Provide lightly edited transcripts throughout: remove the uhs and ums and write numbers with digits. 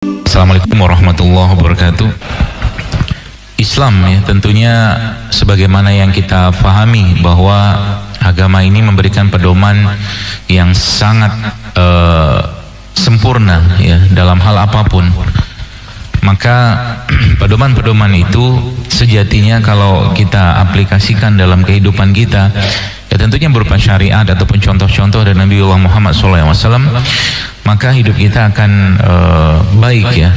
Assalamualaikum warahmatullahi wabarakatuh. Islam ya tentunya sebagaimana yang kita pahami bahwa agama ini memberikan pedoman yang sangat sempurna ya dalam hal apapun. Maka pedoman-pedoman itu sejatinya kalau kita aplikasikan dalam kehidupan kita ya tentunya berupa syariat ataupun contoh-contoh dari Nabiullah Muhammad SAW, maka hidup kita akan baik ya,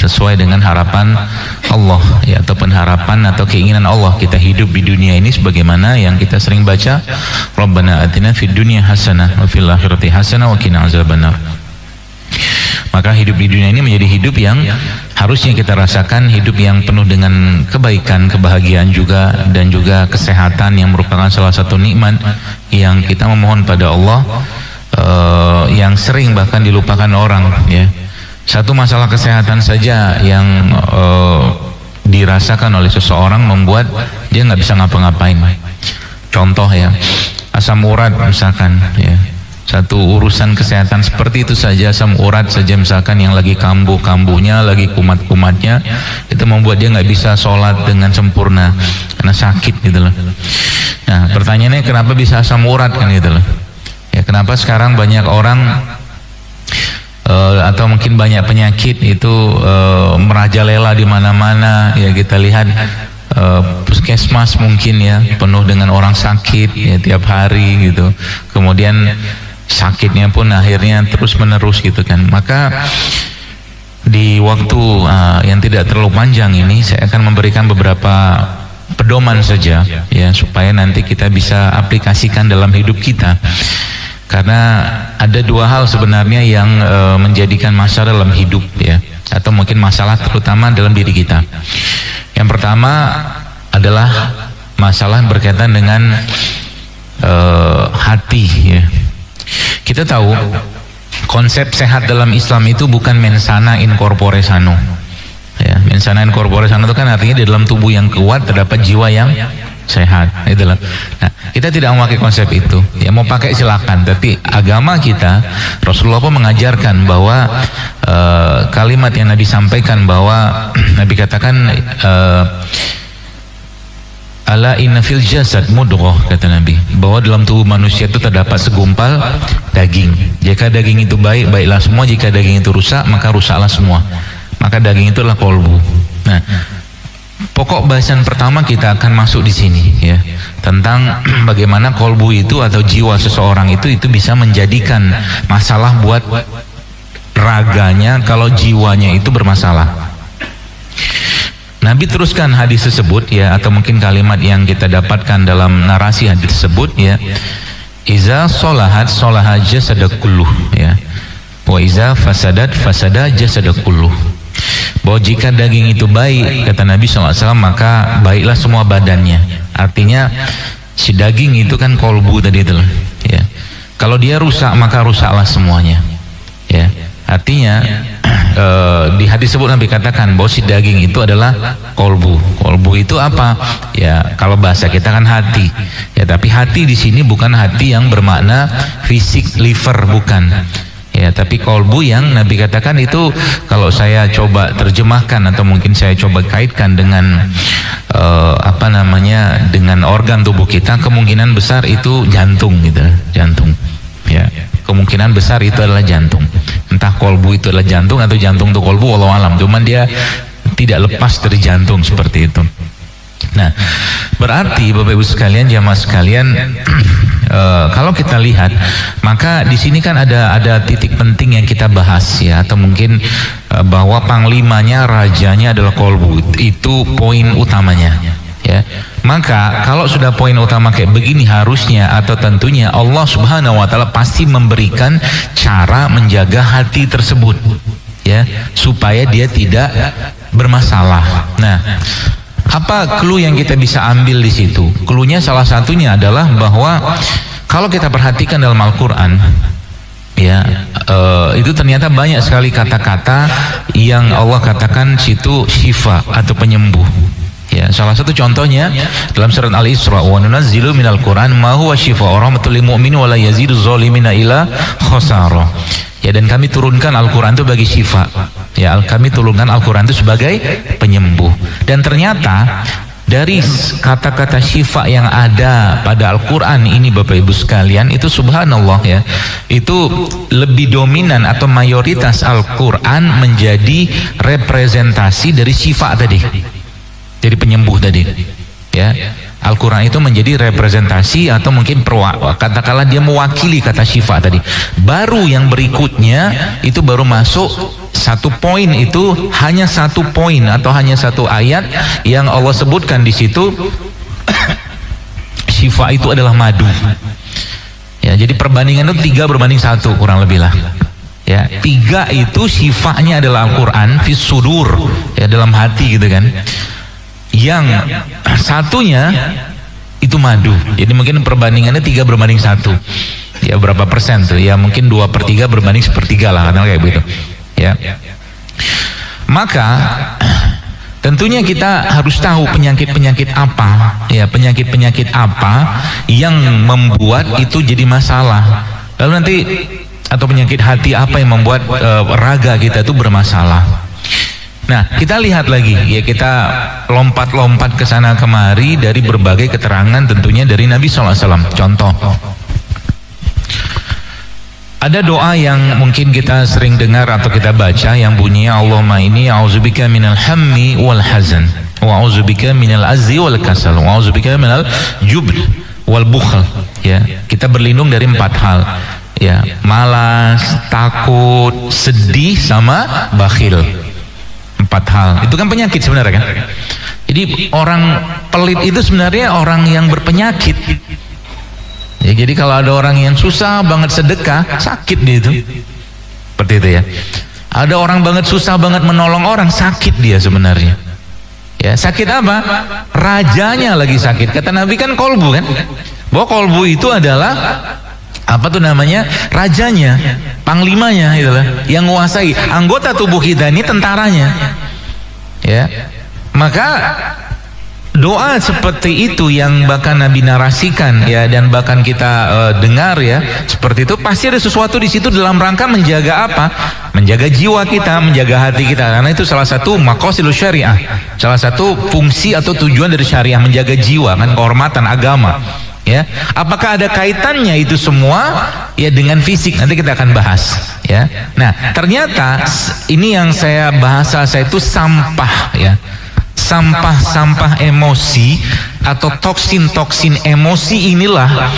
sesuai dengan harapan Allah ya, ataupun harapan atau keinginan Allah kita hidup di dunia ini sebagaimana yang kita sering baca, Rabbana atina fid dunya hasanah wa fil akhirati hasanah wa qina azabannar. Maka hidup di dunia ini menjadi hidup yang harusnya kita rasakan, hidup yang penuh dengan kebaikan, kebahagiaan juga, dan juga kesehatan yang merupakan salah satu nikmat yang kita memohon pada Allah, yang sering bahkan dilupakan orang ya. Satu masalah kesehatan saja yang dirasakan oleh seseorang membuat dia nggak bisa ngapa-ngapain. Contoh ya, asam urat misalkan ya. Satu urusan kesehatan seperti itu saja, asam urat saja misalkan yang lagi kambuh-kambuhnya, lagi kumat-kumatnya, itu membuat dia nggak bisa sholat dengan sempurna karena sakit gitu loh. Nah pertanyaannya kenapa bisa asam urat kan gitu loh ya, kenapa sekarang banyak orang atau mungkin banyak penyakit itu merajalela di mana-mana ya, kita lihat puskesmas mungkin ya penuh dengan orang sakit ya tiap hari gitu, kemudian sakitnya pun akhirnya terus menerus gitu kan. Maka di waktu yang tidak terlalu panjang ini saya akan memberikan beberapa pedoman saja ya, supaya nanti kita bisa aplikasikan dalam hidup kita. Karena ada dua hal sebenarnya yang menjadikan masalah dalam hidup ya, atau mungkin masalah terutama dalam diri kita. Yang pertama adalah masalah berkaitan dengan hati ya. Kita tahu konsep sehat dalam Islam itu bukan mensana in corpore sano ya. Mensana in corpore sano itu kan artinya di dalam tubuh yang kuat terdapat jiwa yang sehat itulah. Nah, kita tidak memakai konsep itu ya, mau pakai silakan, tapi agama kita, Rasulullah pun mengajarkan bahwa kalimat yang Nabi sampaikan bahwa Nabi katakan ala inna fil jasad mudghah, kata Nabi, bahwa dalam tubuh manusia itu terdapat segumpal daging. Jika daging itu baik, baiklah semua. Jika daging itu rusak, maka rusaklah semua. Maka daging itu adalah kolbu. Nah, pokok bahasan pertama kita akan masuk di sini ya, tentang bagaimana kolbu itu atau jiwa seseorang itu bisa menjadikan masalah buat raganya kalau jiwanya itu bermasalah. Nabi teruskan hadis tersebut ya, atau mungkin kalimat yang kita dapatkan dalam narasi hadis tersebut ya, iza solahat solaha jasada kulluh ya, wa iza fasadat fasada jasada kulluh. Bahwa jika daging itu baik, kata Nabi SAW, maka baiklah semua badannya. Artinya si daging itu kan kolbu tadi itu ya. Kalau dia rusak, maka rusaklah semuanya ya. Artinya di hadis tersebut Nabi katakan bahwa si daging itu adalah kolbu. Kolbu itu apa? Ya kalau bahasa kita kan hati. Ya tapi hati di sini bukan hati yang bermakna fisik liver, bukan. Ya tapi kolbu yang Nabi katakan itu, kalau saya coba terjemahkan atau mungkin saya coba kaitkan dengan dengan organ tubuh kita, kemungkinan besar itu jantung gitu, jantung. Ya kemungkinan besar itu adalah jantung. Entah kolbu itu adalah jantung atau jantung itu kolbu, wallahu alam. Cuman dia tidak lepas dari jantung seperti itu. Nah, berarti Bapak Ibu sekalian, jamaah sekalian, kalau kita lihat, maka di sini kan ada titik penting yang kita bahas ya, atau mungkin bahwa panglimanya, rajanya adalah kolbu. Itu poin utamanya. Ya, maka kalau sudah poin utama kayak begini, harusnya atau tentunya Allah Subhanahu wa Ta'ala pasti memberikan cara menjaga hati tersebut ya, supaya dia tidak bermasalah. Nah, apa clue yang kita bisa ambil di situ? Cluenya salah satunya adalah bahwa kalau kita perhatikan dalam Al-Quran ya, itu ternyata banyak sekali kata-kata yang Allah katakan situ syifa atau penyembuh. Ya, salah satu contohnya dalam surat Al-Isra, wa nunazzilu minal Qur'an ma huwa syifaa'un wa rahmatul lil mu'minin wa la yazidu dz-dzalimina illa khasara. Ya, dan kami turunkan Al-Quran itu bagi syifa. Ya, kami turunkan Al-Quran itu sebagai penyembuh. Dan ternyata dari kata-kata syifa yang ada pada Al-Quran ini Bapak Ibu sekalian, itu subhanallah ya, itu lebih dominan atau mayoritas Al-Quran menjadi representasi dari syifa tadi, dari penyembuh tadi ya. Al-Quran itu menjadi representasi atau mungkin katakanlah dia mewakili kata syifa tadi. Baru yang berikutnya itu baru masuk satu poin, itu hanya satu poin atau hanya satu ayat yang Allah sebutkan di situ syifa itu adalah madu. Ya, jadi perbandingan itu 3 berbanding 1 kurang lebih lah. Ya, 3 itu syifanya adalah Al-Quran fis sudur, ya, dalam hati gitu kan. Yang satunya itu madu. Jadi mungkin perbandingannya 3 berbanding 1. Ya, berapa persen tuh? Ya mungkin 2/3 berbanding 1/3 lah, karena kayak begitu. Ya. Maka tentunya kita harus tahu penyakit-penyakit apa, ya, penyakit-penyakit apa yang membuat itu jadi masalah. Lalu nanti atau penyakit hati apa yang membuat raga kita itu bermasalah. Nah, kita lihat lagi ya, kita lompat-lompat ke sana kemari dari berbagai keterangan tentunya dari Nabi SAW. Contoh, ada doa yang mungkin kita sering dengar atau kita baca yang bunyinya Allahumma inni a'udzubika minal hammi wal hazan wa a'udzubika minal azzi wal kasal wa a'udzubika minal jubn wal bukhl. Ya, kita berlindung dari 4 hal. Ya, malas, takut, sedih sama bakhil. 4 hal. Itu kan penyakit sebenarnya kan. Jadi orang pelit itu sebenarnya orang yang berpenyakit. Ya, jadi kalau ada orang yang susah banget sedekah, sakit dia itu. Seperti itu ya. Ada orang banget susah banget menolong orang, sakit dia sebenarnya. Ya, sakit apa? Rajanya lagi sakit. Kata Nabi kan kolbu kan. Bahwa kolbu itu adalah apa tuh namanya? Rajanya, panglimanya itulah, yang menguasai anggota tubuh kita ini, tentaranya. Ya. Maka doa seperti itu yang bahkan Nabi narasikan ya, dan bahkan kita dengar ya, seperti itu pasti ada sesuatu di situ dalam rangka menjaga apa? Menjaga jiwa kita, menjaga hati kita. Karena itu salah satu maqasidus syariah, salah satu fungsi atau tujuan dari syariah, menjaga jiwa kan, kehormatan agama. Ya, apakah ada kaitannya itu semua ya dengan fisik? Nanti kita akan bahas ya. Nah, ternyata ini yang bahasa saya itu sampah ya. Sampah-sampah emosi atau toksin-toksin emosi inilah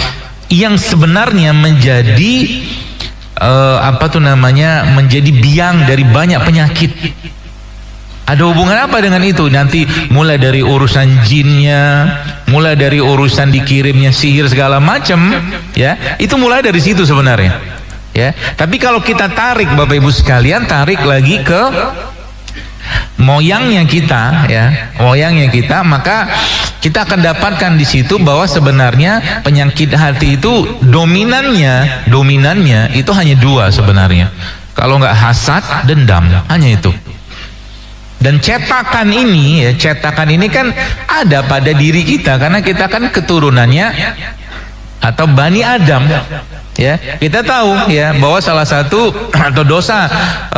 yang sebenarnya menjadi apa tuh namanya, menjadi biang dari banyak penyakit. Ada hubungan apa dengan itu? Nanti mulai dari urusan jinnya, mulai dari urusan dikirimnya sihir segala macam, ya. Itu mulai dari situ sebenarnya. Ya. Tapi kalau kita tarik Bapak Ibu sekalian, tarik lagi ke moyangnya kita, ya, moyangnya kita, maka kita akan dapatkan di situ bahwa sebenarnya penyakit hati itu dominannya itu hanya 2 sebenarnya. Kalau nggak hasad, dendam, hanya itu. Dan cetakan ini kan ada pada diri kita karena kita kan keturunannya atau Bani Adam. Ya, kita tahu ya bahwa salah satu atau dosa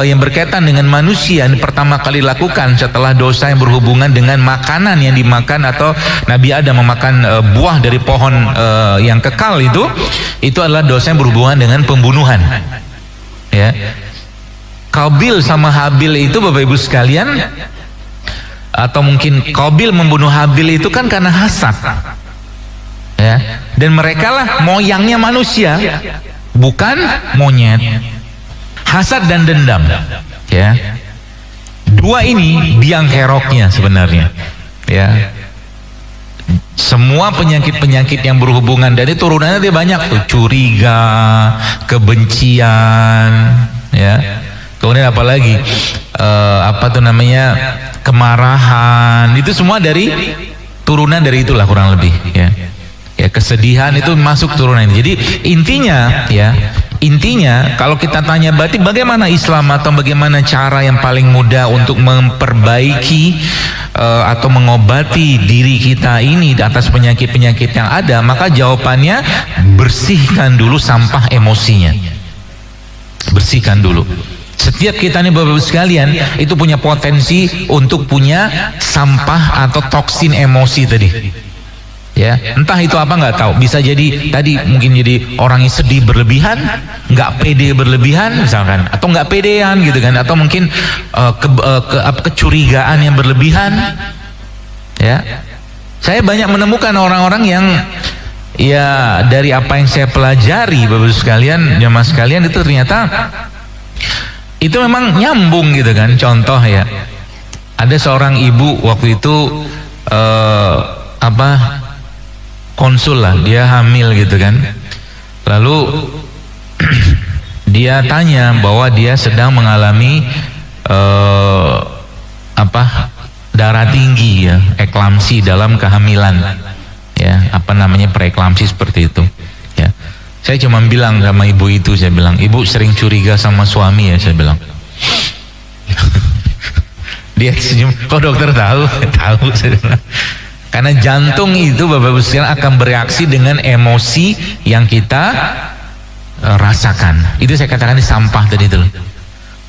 yang berkaitan dengan manusia yang pertama kali lakukan setelah dosa yang berhubungan dengan makanan yang dimakan, atau Nabi Adam memakan buah dari pohon yang kekal, itu adalah dosa yang berhubungan dengan pembunuhan. Ya. Qabil sama Habil itu Bapak Ibu sekalian, atau mungkin Qabil membunuh Habil itu kan karena hasad. Ya, dan mereka lah moyangnya manusia, bukan monyet. Hasad dan dendam. Ya. 2 ini biang keroknya sebenarnya. Ya. Semua penyakit-penyakit yang berhubungan, dan itu turunannya dia banyak tuh, curiga, kebencian, ya. Kemudian apalagi apa tuh namanya, kemarahan, itu semua dari turunan dari itulah kurang lebih ya. Ya, kesedihan itu masuk turunan ini. Jadi intinya kalau kita tanya berarti bagaimana Islam atau bagaimana cara yang paling mudah untuk memperbaiki atau mengobati diri kita ini di atas penyakit-penyakit yang ada, maka jawabannya bersihkan dulu sampah emosinya. bersihkan dulu. Setiap kita nih Bapak-Ibu sekalian itu punya potensi untuk punya sampah atau toksin emosi tadi. Ya, entah itu apa nggak tahu. Bisa jadi tadi mungkin jadi orang yang sedih berlebihan, nggak pede berlebihan misalkan, atau nggak pedean gitu kan, atau mungkin kecurigaan yang berlebihan. Ya, saya banyak menemukan orang-orang yang ya dari apa yang saya pelajari Bapak-Ibu sekalian, jamaah sekalian, itu ternyata itu memang nyambung gitu kan. Contoh ya, ada seorang ibu waktu itu konsul lah, dia hamil gitu kan. Lalu dia tanya bahwa dia sedang mengalami darah tinggi ya, eklamsi dalam kehamilan ya, preeklamsi seperti itu ya. Saya cuma bilang sama ibu itu, saya bilang, ibu sering curiga sama suami ya, saya bilang. Dia senyum, kok dokter tahu? Tahu, saya bilang. Karena jantung itu Bapak-Ibu sekalian akan bereaksi dengan emosi yang kita rasakan. Itu saya katakan di sampah tadi itu.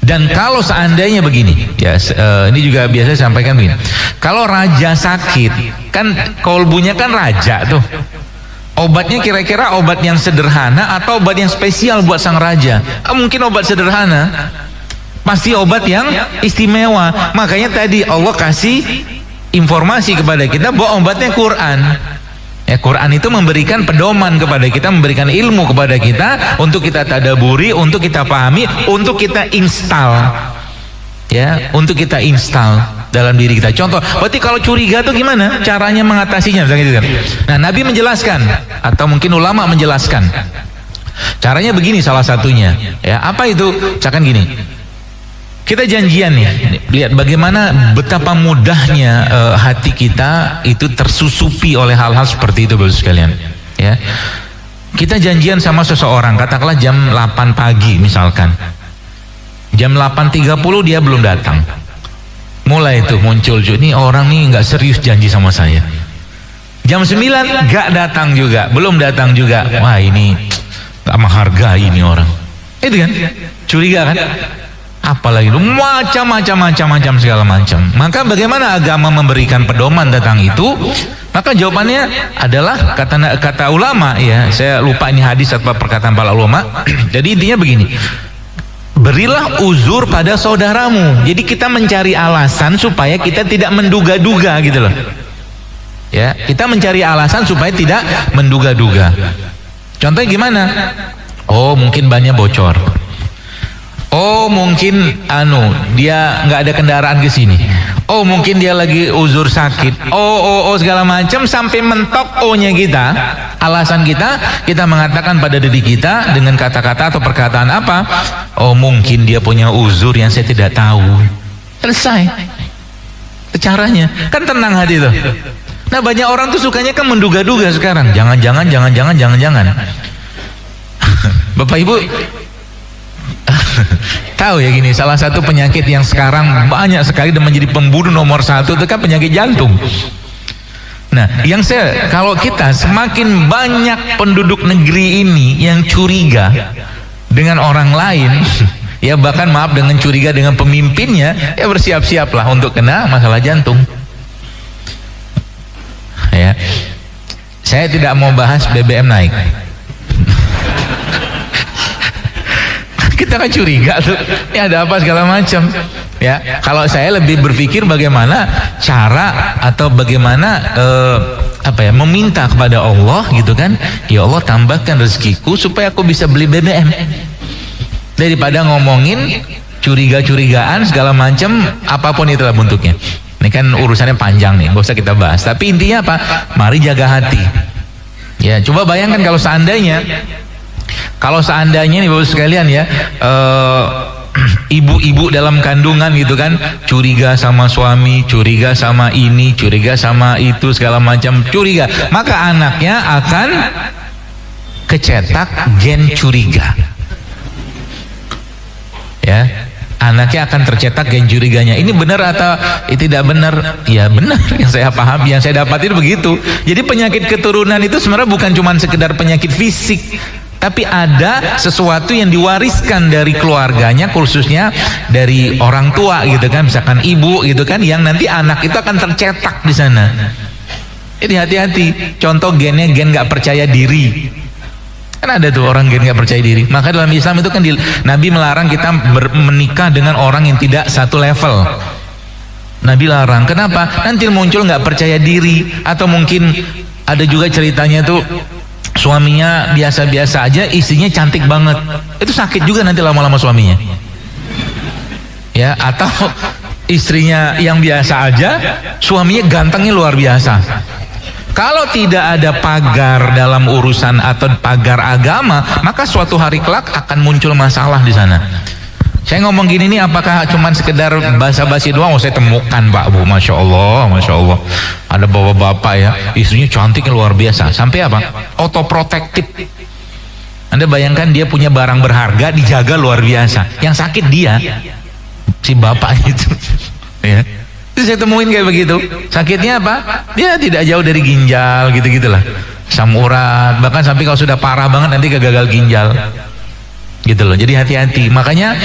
Dan kalau seandainya begini, ya ini juga biasa saya sampaikan begini. Kalau raja sakit, kan kolbunya kan raja tuh. Obatnya kira-kira obat yang sederhana atau obat yang spesial buat sang raja? Mungkin obat sederhana. Pasti obat yang istimewa. Makanya tadi Allah kasih informasi kepada kita bahwa obatnya Quran. Ya, Quran itu memberikan pedoman kepada kita, memberikan ilmu kepada kita untuk kita tadaburi, untuk kita pahami, untuk kita install. Ya, untuk kita install dalam diri kita. Contoh, berarti kalau curiga itu gimana caranya mengatasinya? Gitu kan. Nah, Nabi menjelaskan atau mungkin ulama menjelaskan. Caranya begini salah satunya. Ya, apa itu? Misalkan gini. Kita janjian nih, lihat bagaimana betapa mudahnya hati kita itu tersusupi oleh hal-hal seperti itu Bapak sekalian. Ya, kita janjian sama seseorang, katakanlah jam 8 pagi misalkan. Jam 8.30 dia belum datang. Mulai itu muncul, ini orang nih nggak serius janji sama saya. Jam 9 nggak datang juga, belum datang juga. Wah, ini nggak menghargai ini orang. Itu kan, curiga kan? Apalagi lu macam segala macam. Maka bagaimana agama memberikan pedoman tentang itu? Maka jawabannya adalah kata ulama ya. Saya lupa ini hadis atau perkataan para ulama. Jadi intinya begini. Berilah uzur pada saudaramu. Jadi kita mencari alasan supaya kita tidak menduga-duga gitu loh. Ya, kita mencari alasan supaya tidak menduga-duga. Contohnya gimana? Oh, mungkin bannya bocor. Oh, mungkin dia nggak ada kendaraan ke sini. Oh, mungkin dia lagi uzur sakit. Oh segala macam sampai mentok O-nya kita. Alasan kita mengatakan pada diri kita dengan kata-kata atau perkataan apa? Oh, mungkin dia punya uzur yang saya tidak tahu. Selesai. Caranya kan tenang hati tuh. Nah, banyak orang tuh sukanya kan menduga-duga sekarang. Jangan. Bapak Ibu tahu ya gini, salah satu penyakit yang sekarang banyak sekali dan menjadi pembunuh nomor 1 itu kan penyakit jantung. Nah, kalau kita semakin banyak penduduk negeri ini yang curiga dengan orang lain, ya bahkan maaf dengan curiga dengan pemimpinnya, ya bersiap-siaplah untuk kena masalah jantung. Ya, saya tidak mau bahas BBM naik. Kita kan curiga tuh, ini ada apa segala macam. Ya, kalau saya lebih berpikir bagaimana cara atau bagaimana meminta kepada Allah gitu kan. Ya Allah, tambahkan rezekiku supaya aku bisa beli BBM. Daripada ngomongin curiga-curigaan segala macam, apapun itulah bentuknya. Ini kan urusannya panjang nih, gak usah kita bahas. Tapi intinya apa? Mari jaga hati. Ya, coba bayangkan kalau seandainya nih Bapak sekalian ya, ibu-ibu dalam kandungan gitu kan, curiga sama suami, curiga sama ini, curiga sama itu, segala macam curiga, maka anaknya akan kecetak gen curiga. Ya, anaknya akan tercetak gen curiganya. Ini benar atau tidak benar? Ya benar, yang saya paham, yang saya dapat itu begitu. Jadi penyakit keturunan itu sebenarnya bukan cuma sekedar penyakit fisik, Tapi ada sesuatu yang diwariskan dari keluarganya, khususnya dari orang tua gitu kan, misalkan ibu gitu kan, yang nanti anak itu akan tercetak di sana. Jadi hati-hati. Contoh gennya gen nggak percaya diri. Kan ada tuh orang gen nggak percaya diri. Maka dalam Islam itu kan Nabi melarang kita menikah dengan orang yang tidak satu level. Nabi larang. Kenapa? Nanti muncul nggak percaya diri, atau mungkin ada juga ceritanya tuh suaminya biasa-biasa aja, istrinya cantik banget. Itu sakit juga nanti lama-lama suaminya. Ya, atau istrinya yang biasa aja, suaminya gantengnya luar biasa. Kalau tidak ada pagar dalam urusan atau pagar agama, maka suatu hari kelak akan muncul masalah di sana. Saya ngomong gini nih, apakah cuman sekedar basa-basi doang? Oh, saya temukan Pak Bu, Masya Allah, Masya Allah. Ada bapak-bapak ya, istrinya cantiknya luar biasa. Sampai apa? Autoprotective. Anda bayangkan dia punya barang berharga, dijaga luar biasa. Yang sakit dia, si bapak itu. Ya. Itu saya temuin kayak begitu. Sakitnya apa? Dia tidak jauh dari ginjal, gitu-gitulah. Asam urat, bahkan sampai kalau sudah parah banget nanti gagal ginjal. Gitu loh. Jadi hati-hati. Makanya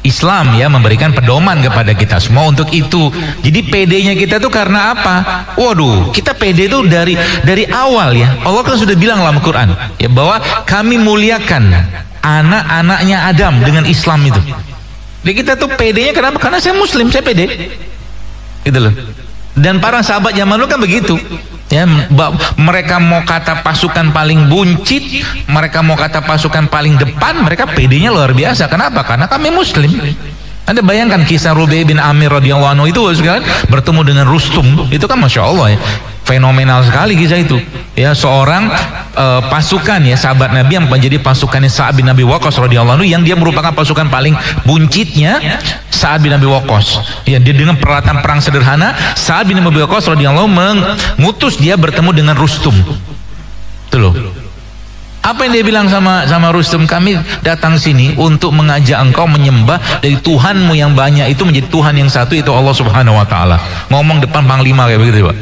Islam ya memberikan pedoman kepada kita semua untuk itu. Jadi PD-nya kita tuh karena apa? Waduh, kita PD itu dari awal ya. Allah kan sudah bilang dalam Quran ya, bahwa kami muliakan anak-anaknya Adam dengan Islam itu. Jadi kita tuh PD-nya kenapa? Karena saya Muslim, saya PD. Gitu loh. Dan para sahabat zaman dulu kan begitu ya, mereka mau kata pasukan paling buncit, mereka mau kata pasukan paling depan, mereka PD-nya luar biasa. Kenapa? Karena kami Muslim. Anda bayangkan kisah Rubai bin Amir radhiyallahu anhu itu sekalian bertemu dengan Rustum, itu kan Masya Allah ya, fenomenal sekali kisah itu ya. Seorang pasukan ya, sahabat Nabi yang menjadi pasukannya Sa'ad bin Abi Waqqas radhiyallahu anhu, yang dia merupakan pasukan paling buncitnya Sa'ad bin Abi Waqqas ya. Dia dengan peralatan perang sederhana, Sa'ad bin Abi Waqqas radhiyallahu mengutus dia bertemu dengan Rustum. Itu loh. Apa yang dia bilang sama Rustum? Kami datang sini untuk mengajak engkau menyembah dari Tuhanmu yang banyak itu menjadi Tuhan yang satu, itu Allah Subhanahu wa ta'ala. Ngomong depan panglima kayak begitu Pak.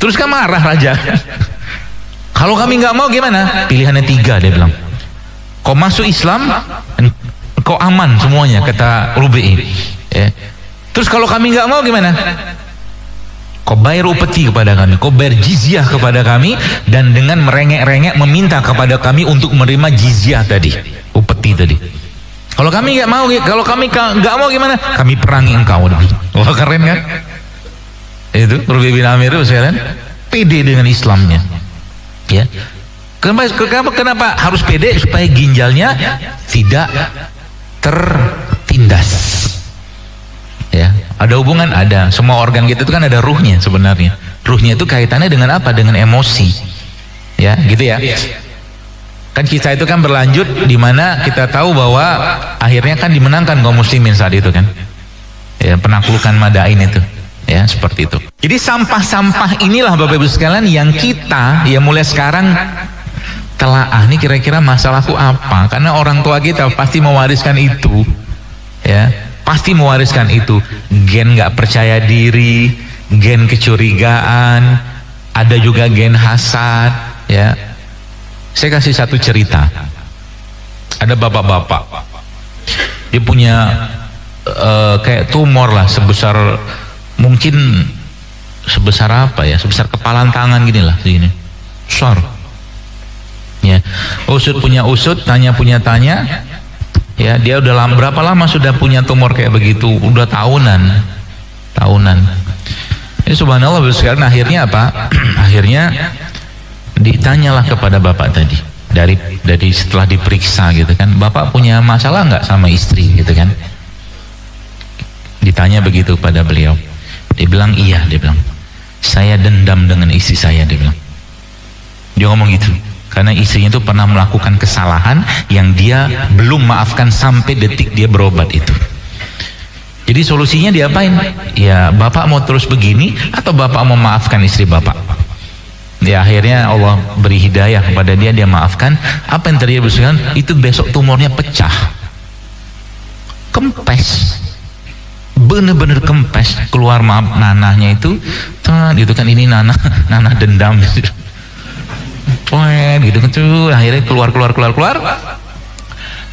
Terus kan marah raja. Kalau kami nggak mau gimana? Pilihannya 3 dia bilang. Kau masuk Islam, kau aman semuanya, kata Rubai ya. Terus kalau kami nggak mau gimana? Kau bayar upeti kepada kami, kau bayar jizyah kepada kami, dan dengan merengek-rengek meminta kepada kami untuk menerima jizyah tadi, upeti tadi. Kalau kami nggak mau, kalau kami nggak mau gimana? Kami perangi engkau. Wah, keren kan? Itu Rubai bin Amir itu sekalian pede dengan Islamnya. Ya. Kenapa harus pede? Supaya ginjalnya tidak tertindas. Ya, ada hubungan, ada. Semua organ kita itu kan ada ruhnya sebenarnya. Ruhnya itu kaitannya dengan apa? Dengan emosi. Ya, gitu ya. Kan kisah itu kan berlanjut di mana kita tahu bahwa akhirnya kan dimenangkan kaum muslimin saat itu kan. Ya, penaklukan Madain itu. Ya, seperti itu. Jadi sampah-sampah inilah Bapak Ibu sekalian yang kita ya mulai sekarang telaah, nih kira-kira masalahku apa? Karena orang tua kita pasti mewariskan itu. Ya. Pasti mewariskan itu, gen nggak percaya diri, gen kecurigaan, ada juga gen hasad ya. Saya kasih satu cerita. Ada bapak-bapak, dia punya kayak tumor lah, sebesar mungkin sebesar apa ya, sebesar kepalan tangan gini lah, segini besar ya. Usut punya usut, tanya punya tanya ya. Dia udah berapa lama sudah punya tumor kayak begitu? Udah tahunan. Ini subhanallah sekarang akhirnya apa? Akhirnya ditanyalah kepada bapak tadi. Dari setelah diperiksa gitu kan, bapak punya masalah nggak sama istri gitu kan? Ditanya begitu pada beliau. Dia bilang iya, dia bilang saya dendam dengan istri saya, dia bilang. Dia ngomong gitu. Karena istrinya itu pernah melakukan kesalahan yang dia belum maafkan sampai detik dia berobat itu. Jadi solusinya diapain? Ya, bapak mau terus begini atau bapak mau maafkan istri bapak? Ya, akhirnya Allah beri hidayah kepada dia, dia maafkan. Apa yang terjadi besok? Itu besok tumornya pecah, kempes, bener-bener kempes, keluar nanahnya itu kan ini nanah dendam. gitu kan tuh, akhirnya keluar.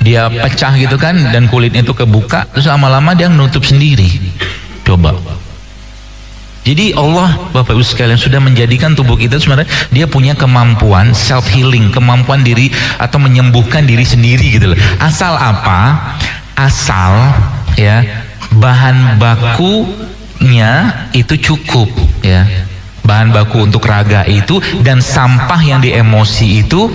Dia pecah gitu kan, dan kulitnya itu kebuka, terus lama-lama dia nutup sendiri. Coba. Jadi Allah, Bapak Ibu sekalian, sudah menjadikan tubuh kita sebenarnya dia punya kemampuan self healing, kemampuan diri atau menyembuhkan diri sendiri gitu loh. Asal apa? Asal ya bahan bakunya itu cukup ya. Bahan baku untuk raga itu dan sampah yang di emosi itu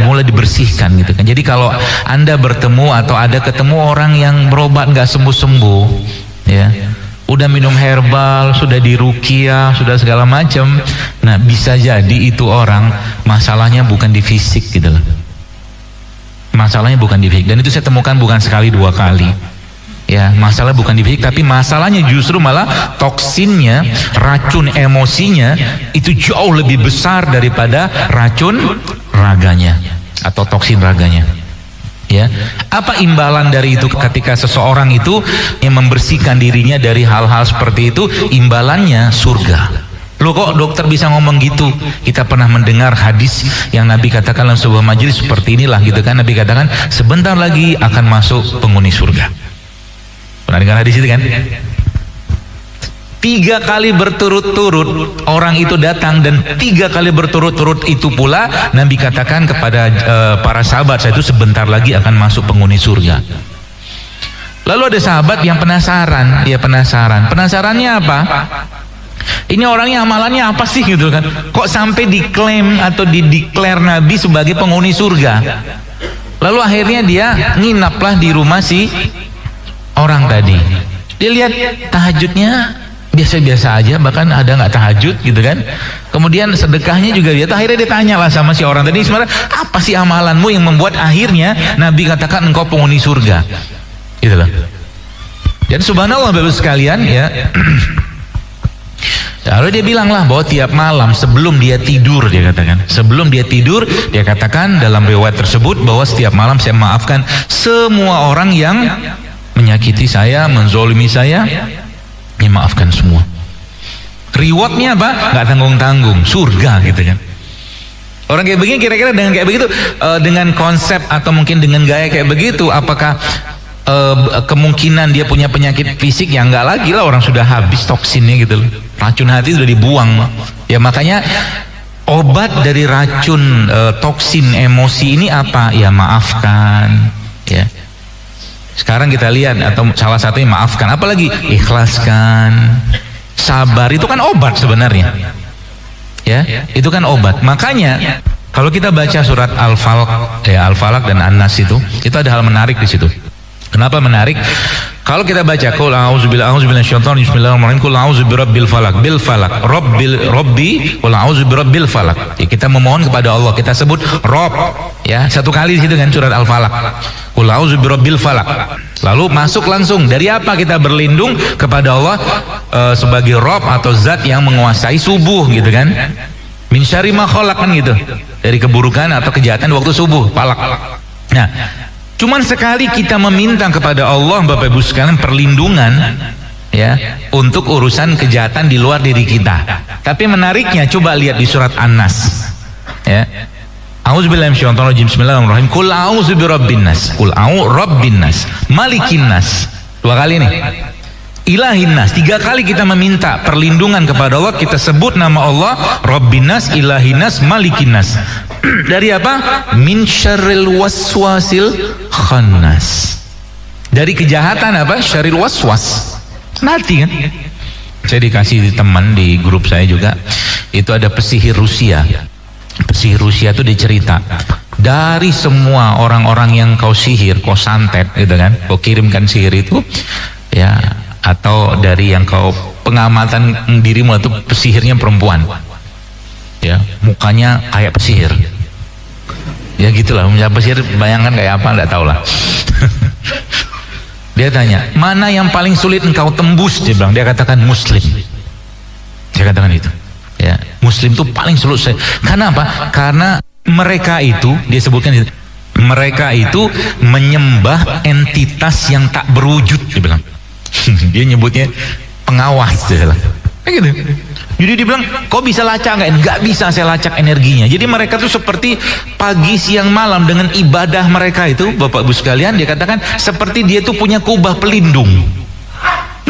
mulai dibersihkan gitu kan. Jadi kalau Anda bertemu atau ada ketemu orang yang berobat nggak sembuh-sembuh ya, udah minum herbal, sudah diruqyah, sudah segala macam, nah bisa jadi itu orang masalahnya bukan di fisik gitu loh. Masalahnya bukan di fisik, dan itu saya temukan bukan sekali dua kali ya. Masalah bukan di fisik, tapi masalahnya justru malah toksinnya, racun emosinya itu jauh lebih besar daripada racun raganya atau toksin raganya ya. Apa imbalan dari itu ketika seseorang itu yang membersihkan dirinya dari hal-hal seperti itu? Imbalannya surga. Loh kok dokter bisa ngomong gitu? Kita pernah mendengar hadis yang Nabi katakan dalam sebuah majelis seperti inilah gitu kan. Nabi katakan sebentar lagi akan masuk penghuni surga. Pernah dengar hadis itu kan? 3 kali berturut-turut orang itu datang, dan 3 kali berturut-turut itu pula Nabi katakan kepada para sahabat, saya itu sebentar lagi akan masuk penghuni surga. Lalu ada sahabat yang penasaran, dia penasarannya apa? Ini orangnya amalannya apa sih gitu kan? Kok sampai diklaim atau dideklar Nabi sebagai penghuni surga? Lalu akhirnya dia nginaplah di rumah si orang tadi. Dia lihat tahajudnya biasa-biasa aja, bahkan ada nggak tahajud gitu kan. Kemudian sedekahnya juga dia. Akhirnya dia tanyalah sama si orang tadi, sebenarnya apa sih amalanmu yang membuat akhirnya Nabi katakan engkau penghuni surga? Gitu loh. Dan subhanallah Bapak sekalian ya. Lalu dia bilanglah bahwa tiap malam sebelum dia tidur, dia katakan, sebelum dia tidur, dia katakan dalam riwayat tersebut bahwa setiap malam saya maafkan semua orang yang menyakiti saya, menzolimi saya, ya maafkan semua. Rewardnya apa? Nggak tanggung-tanggung, surga gitu kan. Orang kayak begini kira-kira dengan kayak begitu, dengan konsep atau mungkin dengan gaya kayak begitu, apakah kemungkinan dia punya penyakit fisik? Ya enggak lagi lah, orang sudah habis toksinnya gitu loh. Racun hati sudah dibuang ya. Makanya obat dari racun toksin emosi ini apa? Ya maafkan ya. Sekarang kita lihat, atau salah satunya maafkan, apalagi ikhlaskan, sabar, itu kan obat sebenarnya ya, itu kan obat. Makanya kalau kita baca surat Al-Falaq ya, Al-Falaq dan An-Nas itu ada hal menarik di situ. Kenapa menarik? Kalau kita baca qul a'udzubillahi minasyaitonir rajim, bismillahirrahmanirrahim, qul a'udzu birabbil falaq, bil falaq, rabbi qul a'udzu birabbil falaq. Ya, kita memohon kepada Allah, kita sebut Rob ya, satu kali di situ kan surat Al-Falaq. Qul a'udzu birabbil falaq. Lalu masuk langsung dari apa? Kita berlindung kepada Allah sebagai Rob atau zat yang menguasai subuh gitu kan. Min syarri ma khalaq kan gitu. Dari keburukan atau kejahatan waktu subuh, falaq. Nah, cuman sekali kita meminta kepada Allah Bapak Ibu sekalian perlindungan ya untuk urusan kejahatan di luar diri kita. Tapi menariknya coba lihat di surat An-Nas ya. A'udzubillahi minasyaitonir rajim, bismillahirrahmanirrahim, qul a'udzu birabbin nas, qul a'udzu rabbin nas, malikin nas. 2 kali nih. Ilahin nas, 3 kali kita meminta perlindungan kepada Allah, kita sebut nama Allah, Rabbin nas, Ilahin nas, Malikin nas. Dari apa? Min syarril waswasil khannas. Dari kejahatan apa? Syarril waswas. Nanti kan? Saya dikasih teman di grup saya juga, itu ada pesihir Rusia. Pesihir Rusia itu dicerita, dari semua orang-orang yang kau sihir, kau santet gitu kan, kau kirimkan sihir itu ya, atau dari yang kau pengamatan dirimu itu pesihirnya perempuan ya, mukanya kayak pesihir ya gitulah, pesihir bayangkan kayak apa enggak tahu lah. Dia tanya, mana yang paling sulit engkau tembus? Dia bilang, dia katakan muslim. Dia katakan itu ya, muslim itu paling sulit. Karena apa? Karena mereka itu, dia sebutkan itu, mereka itu menyembah entitas yang tak berwujud, dia bilang. Dia nyebutnya pengawas, dia bilang. Gitu. Jadi dia bilang, kok bisa lacak nggak? Nggak bisa saya lacak energinya. Jadi mereka tuh seperti pagi, siang, malam dengan ibadah mereka itu, Bapak Ibu sekalian, dia katakan seperti dia tuh punya kubah pelindung.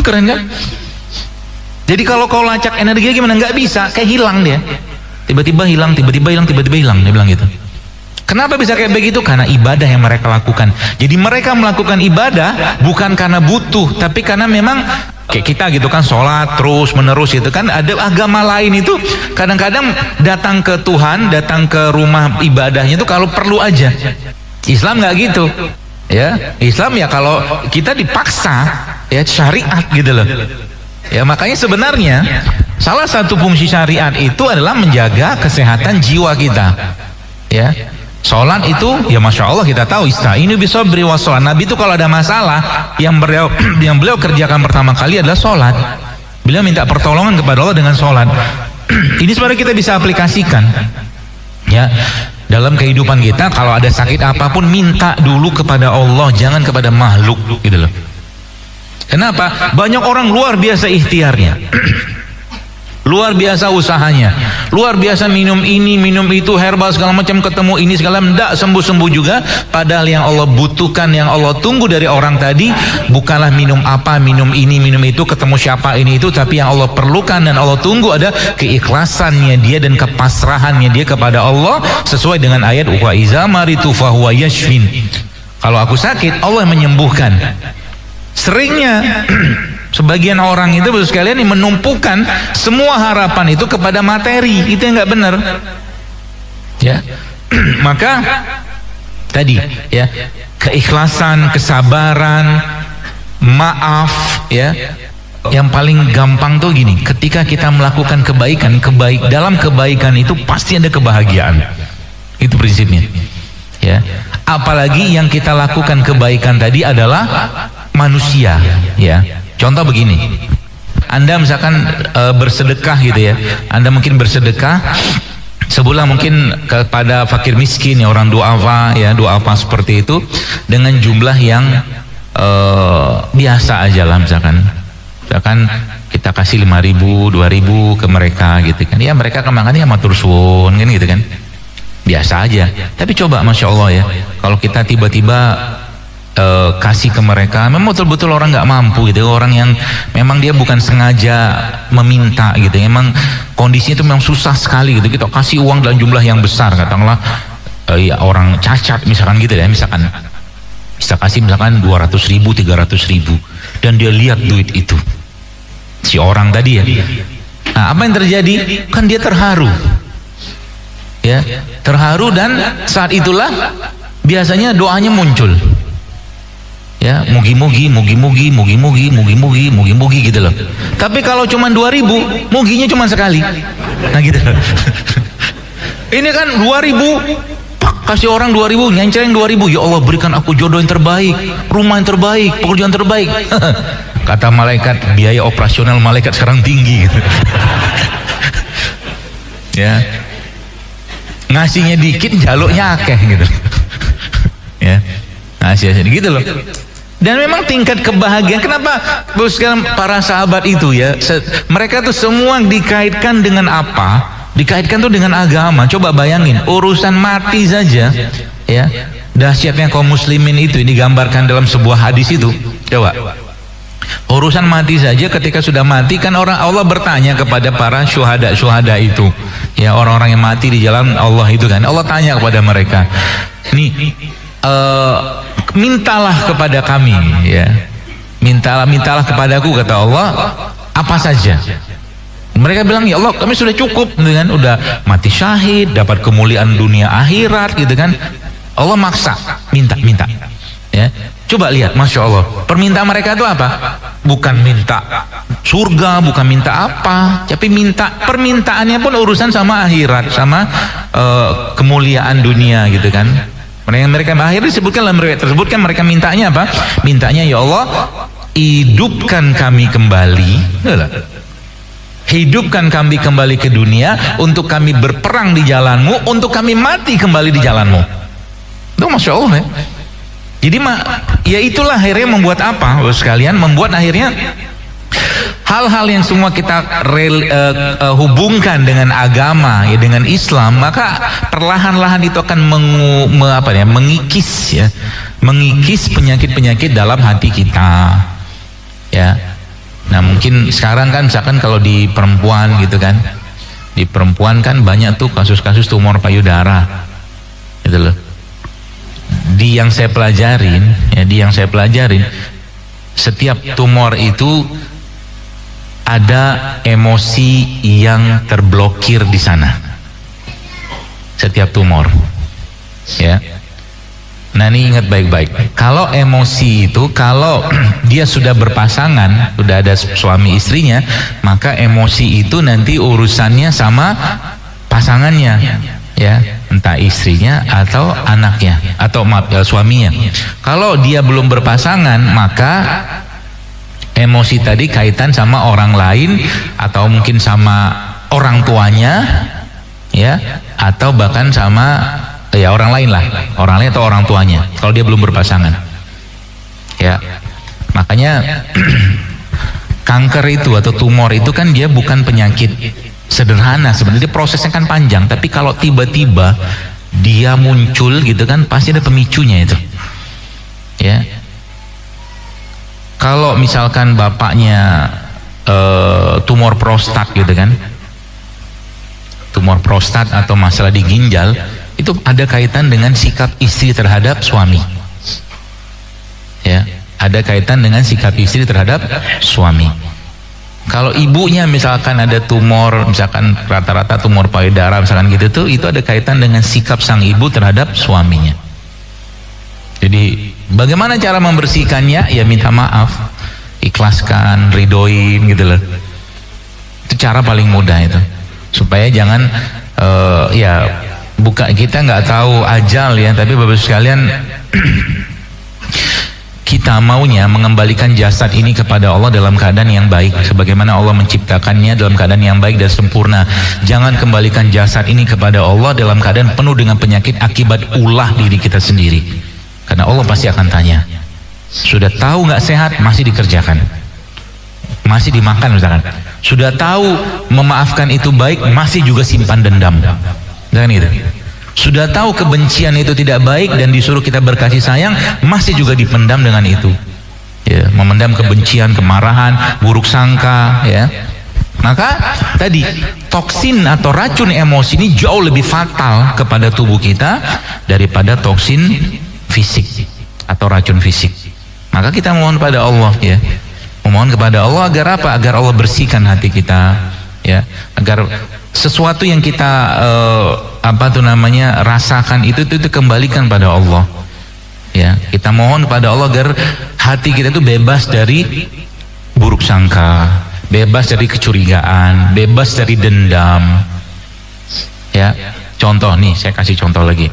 Keren kan? Jadi kalau kau lacak energinya gimana? Nggak bisa, kayak hilang dia. Tiba-tiba hilang, tiba-tiba hilang, tiba-tiba hilang. Dia bilang gitu. Kenapa bisa kayak begitu? Karena ibadah yang mereka lakukan. Jadi mereka melakukan ibadah bukan karena butuh, tapi karena memang kayak kita gitu kan, sholat terus menerus gitu kan. Ada agama lain itu kadang-kadang datang ke Tuhan, datang ke rumah ibadahnya itu kalau perlu aja. Islam nggak gitu, ya. Islam ya kalau kita dipaksa, ya syariat gitu loh. Ya makanya sebenarnya salah satu fungsi syariat itu adalah menjaga kesehatan jiwa kita, ya. Sholat itu ya masya Allah kita tahu ista'inu bisabri wassalah. Nabi itu kalau ada masalah yang beliau kerjakan pertama kali adalah sholat. Beliau minta pertolongan kepada Allah dengan sholat. Ini sebenarnya kita bisa aplikasikan, ya, dalam kehidupan kita. Kalau ada sakit apapun minta dulu kepada Allah, jangan kepada makhluk gitu loh. Kenapa? Banyak orang luar biasa ikhtiarnya, luar biasa usahanya, luar biasa minum ini, minum itu, herbal segala macam, ketemu ini segala, tidak sembuh-sembuh juga. Padahal yang Allah butuhkan, yang Allah tunggu dari orang tadi bukanlah minum apa, minum ini, minum itu, ketemu siapa ini itu, tapi yang Allah perlukan dan Allah tunggu ada keikhlasannya dia dan kepasrahannya dia kepada Allah, sesuai dengan ayat wa iza maritu fahuwa yashfin. Kalau aku sakit, Allah menyembuhkan. Seringnya sebagian orang itu baru sekalian menumpukan semua harapan itu kepada materi. Itu yang nggak benar, ya. Maka tadi ya, keikhlasan, kesabaran, maaf, ya. Yang paling gampang tuh gini, ketika kita melakukan kebaikan, dalam kebaikan itu pasti ada kebahagiaan. Itu prinsipnya, ya. Apalagi yang kita lakukan kebaikan tadi adalah manusia, ya. Contoh begini, Anda misalkan bersedekah gitu ya, Anda mungkin bersedekah sebulan mungkin kepada fakir miskin, ya, orang duafa, ya, duafa seperti itu dengan jumlah yang biasa aja lah, misalkan kita kasih 5.000, 2.000 ke mereka gitu kan, ya mereka kemakannya matur suwun kan gitu kan, biasa aja. Tapi coba masya Allah ya, kalau kita tiba-tiba kasih ke mereka, memang betul-betul orang nggak mampu gitu, orang yang memang dia bukan sengaja meminta gitu, memang kondisinya itu memang susah sekali gitu, kita kasih uang dalam jumlah yang besar, katakanlah ya orang cacat misalkan gitu ya, misalkan bisa kasih misalkan 200.000, 300.000, dan dia lihat duit itu si orang tadi ya, nah apa yang terjadi? Kan dia terharu, ya, terharu, dan saat itulah biasanya doanya muncul. Ya, mugi-mugi gitu loh. Tapi kalau cuma 2.000, muginya cuma sekali. Nah gitu. Ini kan 2.000, pak, kasih orang 2.000, nyanceleng 2.000. Ya Allah, berikan aku jodoh yang terbaik, rumah yang terbaik, pekerjaan terbaik. Kata malaikat, biaya operasional malaikat sekarang tinggi gitu. Ya. Ngasihnya dikit, jaluknya akeh gitu. Ya. Ngasih gitu loh. Dan memang tingkat kebahagiaan, kenapa sekarang para sahabat itu ya, mereka tuh semua dikaitkan dengan apa? Dikaitkan tuh dengan agama. Coba bayangin, urusan mati saja, ya, dahsyatnya kaum muslimin itu digambarkan dalam sebuah hadis itu. Coba, urusan mati saja, ketika sudah mati kan orang Allah bertanya kepada para syuhada itu, ya, orang-orang yang mati di jalan Allah itu kan, Allah tanya kepada mereka, nih, mintalah kepada kami, ya, mintalah kepadaku, kata Allah, apa saja. Mereka bilang, ya Allah, kami sudah cukup dengan udah mati syahid, dapat kemuliaan dunia akhirat gitu kan. Allah maksa, minta, ya. Coba lihat, masya Allah, permintaan mereka itu apa? Bukan minta surga, bukan minta apa, tapi permintaannya pun urusan sama akhirat, sama kemuliaan dunia gitu kan. Mereka akhirnya disebutkan dalam riwayat tersebut kan, mereka mintanya apa? Mintanya, ya Allah, hidupkan kami kembali, hidupkan kami kembali ke dunia untuk kami berperang di jalanmu, untuk kami mati kembali di jalanmu. Itu masya Allah ya. Jadi ya itulah akhirnya membuat apa sekalian, membuat akhirnya hal-hal yang semua kita hubungkan dengan agama, ya, dengan Islam, maka perlahan-lahan itu akan mengikis, ya, mengikis penyakit-penyakit dalam hati kita, ya. Nah, mungkin sekarang kan misalkan kalau di perempuan gitu kan, di perempuan kan banyak tuh kasus-kasus tumor payudara, gitu loh. Di yang saya pelajarin, setiap tumor itu ada emosi yang terblokir di sana. Setiap tumor, ya. Nah, ini ingat baik-baik. Kalau emosi itu, kalau dia sudah berpasangan, sudah ada suami istrinya, maka emosi itu nanti urusannya sama pasangannya, ya, entah istrinya atau anaknya, atau suaminya. Kalau dia belum berpasangan, maka emosi tadi kaitan sama orang lain, atau mungkin sama orang tuanya, ya, atau bahkan sama, ya, orang lain lah, orang lain atau orang tuanya, kalau dia belum berpasangan, ya. Makanya kanker itu atau tumor itu kan dia bukan penyakit sederhana, sebenarnya prosesnya kan panjang, tapi kalau tiba-tiba dia muncul gitu kan, pasti ada pemicunya itu, ya. Kalau misalkan bapaknya tumor prostat gitu kan, tumor prostat atau masalah di ginjal, itu ada kaitan dengan sikap istri terhadap suami, ya, ada kaitan dengan sikap istri terhadap suami. Kalau ibunya misalkan ada tumor, misalkan rata-rata tumor payudara misalkan gitu tuh, itu ada kaitan dengan sikap sang ibu terhadap suaminya. Jadi bagaimana cara membersihkannya? Ya minta maaf, ikhlaskan, ridoin gitu loh. Itu cara paling mudah itu, supaya jangan ya, kita nggak tahu ajal, ya, tapi Bapak sekalian kita maunya mengembalikan jasad ini kepada Allah dalam keadaan yang baik, sebagaimana Allah menciptakannya dalam keadaan yang baik dan sempurna. Jangan kembalikan jasad ini kepada Allah dalam keadaan penuh dengan penyakit akibat ulah diri kita sendiri, karena Allah pasti akan tanya. Sudah tahu nggak sehat, masih dikerjakan, masih dimakan misalkan. Sudah tahu memaafkan itu baik, masih juga simpan dendam, jangan gitu. Sudah tahu kebencian itu tidak baik dan disuruh kita berkasih sayang, masih juga dipendam dengan itu, ya, memendam kebencian, kemarahan, buruk sangka, ya. Maka tadi toksin atau racun emosi ini jauh lebih fatal kepada tubuh kita daripada toksin fisik atau racun fisik. Maka kita mohon pada Allah, ya, memohon kepada Allah agar apa? Agar Allah bersihkan hati kita, ya, agar sesuatu yang kita rasakan itu kembalikan pada Allah, ya. Kita mohon pada Allah agar hati kita itu bebas dari buruk sangka, bebas dari kecurigaan, bebas dari dendam, ya. Contoh nih, saya kasih contoh lagi.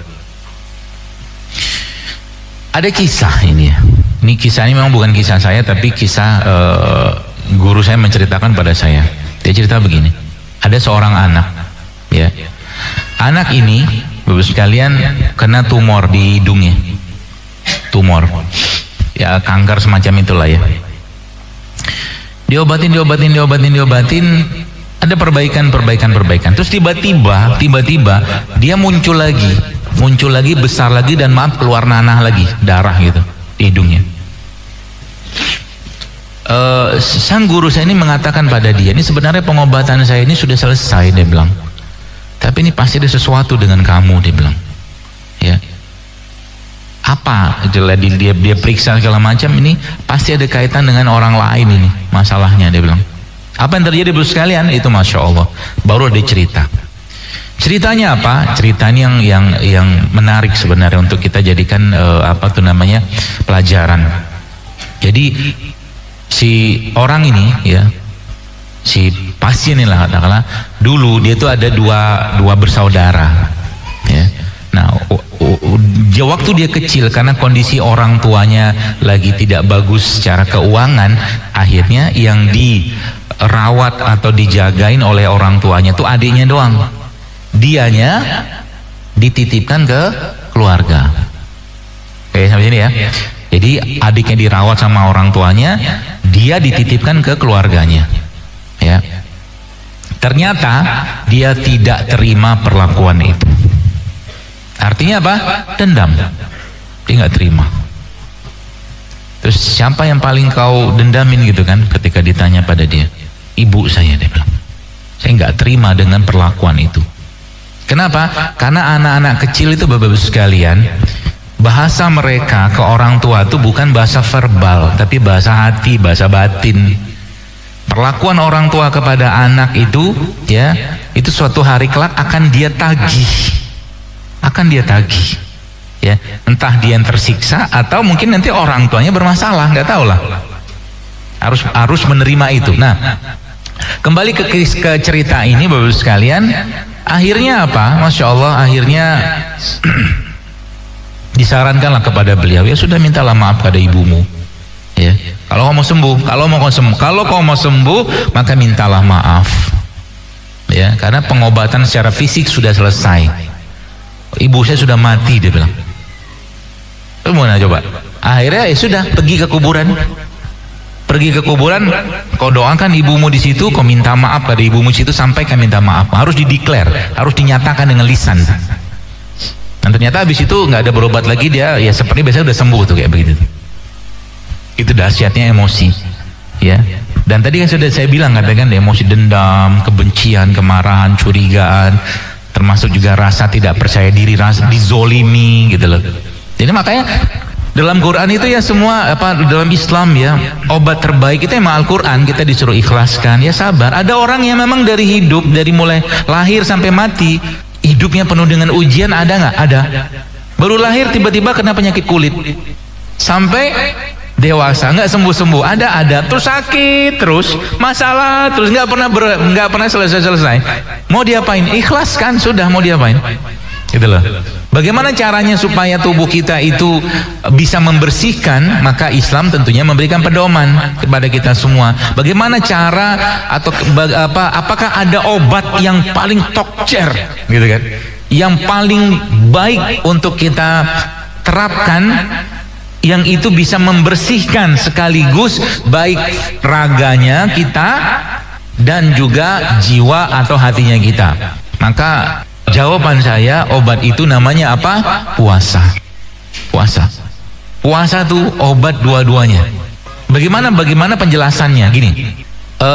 Ada kisah ini, ya. Ini kisah ini memang bukan kisah saya, tapi kisah guru saya menceritakan pada saya. Dia cerita begini. Ada seorang anak, ya. Anak ini, Bapak sekalian, kena tumor di hidungnya. Tumor, ya, kanker semacam itulah, ya. Diobatin, ada perbaikan. Terus tiba-tiba dia muncul lagi, besar lagi, dan keluar nanah lagi, darah gitu di hidungnya. Sang guru saya ini mengatakan pada dia, ini sebenarnya pengobatan saya ini sudah selesai, dia bilang, tapi ini pasti ada sesuatu dengan kamu, dia bilang, ya. Apa? Dia periksa segala macam, ini pasti ada kaitan dengan orang lain ini masalahnya, dia bilang. Apa yang terjadi Bapak sekalian? Itu Masya Allah, baru ada cerita. Ceritanya apa? Ceritanya yang menarik sebenarnya untuk kita jadikan pelajaran. Jadi si orang ini, ya, si pasien ini lah katakanlah, dulu dia tuh ada dua bersaudara, ya. Nah, waktu dia kecil, karena kondisi orang tuanya lagi tidak bagus secara keuangan, akhirnya yang dirawat atau dijagain oleh orang tuanya tuh adiknya doang. Dianya dititipkan ke keluarga. Oke, sampai sini, ya. Jadi adiknya dirawat sama orang tuanya, dia dititipkan ke keluarganya. ya. Ternyata dia tidak terima perlakuan itu. Artinya apa? Dendam. Dia nggak terima. Terus siapa yang paling kau dendamin gitu kan? Ketika ditanya pada dia, ibu saya, dia bilang. Saya nggak terima dengan perlakuan itu. Kenapa? Karena anak-anak kecil itu Bapak-Ibu sekalian, bahasa mereka ke orang tua itu bukan bahasa verbal, tapi bahasa hati, bahasa batin. Perlakuan orang tua kepada anak itu, ya, itu suatu hari kelak akan dia tagih, ya. Entah dia yang tersiksa atau mungkin nanti orang tuanya bermasalah, nggak tahu lah. Harus menerima itu. Nah, kembali ke cerita ini Bapak-Ibu sekalian, akhirnya apa? Masya Allah, akhirnya disarankanlah kepada beliau, ya sudah, mintalah maaf pada ibumu, ya. Kalau kau mau sembuh, kalau kau mau sembuh, maka mintalah maaf, ya, karena pengobatan secara fisik sudah selesai. Ibu saya sudah mati, dia bilang. Gimana coba? Akhirnya ya sudah, pergi ke kuburan. Kau doakan ibumu di situ, kau minta maaf pada ibumu di situ, sampaikan minta maaf. Harus dideklar, harus dinyatakan dengan lisan. Dan ternyata habis itu nggak ada berobat lagi, dia ya seperti biasanya udah sembuh tuh, kayak begitu. Itu dahsyatnya emosi, ya. Dan tadi kan sudah saya bilang, katakan emosi dendam, kebencian, kemarahan, curigaan, termasuk juga rasa tidak percaya diri, rasa dizolimi, gitu loh. Jadi makanya dalam Quran itu ya semua dalam Islam ya, obat terbaik itu emang Al-Quran. Kita disuruh ikhlaskan, ya sabar. Ada orang yang memang dari hidup, dari mulai lahir sampai mati, hidupnya penuh dengan ujian, ada nggak? Ada. Baru lahir tiba-tiba kena penyakit kulit, sampai dewasa nggak sembuh-sembuh, ada terus sakit, terus masalah, terus nggak pernah selesai. Mau diapain? Ikhlaskan, sudah, mau diapain? Gitu loh. Bagaimana caranya supaya tubuh kita itu bisa membersihkan? Maka Islam tentunya memberikan pedoman kepada kita semua. Bagaimana cara atau apakah ada obat yang paling tokcer, gitu kan? Yang paling baik untuk kita terapkan, yang itu bisa membersihkan sekaligus baik raganya kita dan juga jiwa atau hatinya kita. Maka jawaban saya, obat itu namanya apa? Puasa. Puasa tuh obat dua-duanya. Bagaimana penjelasannya? Gini,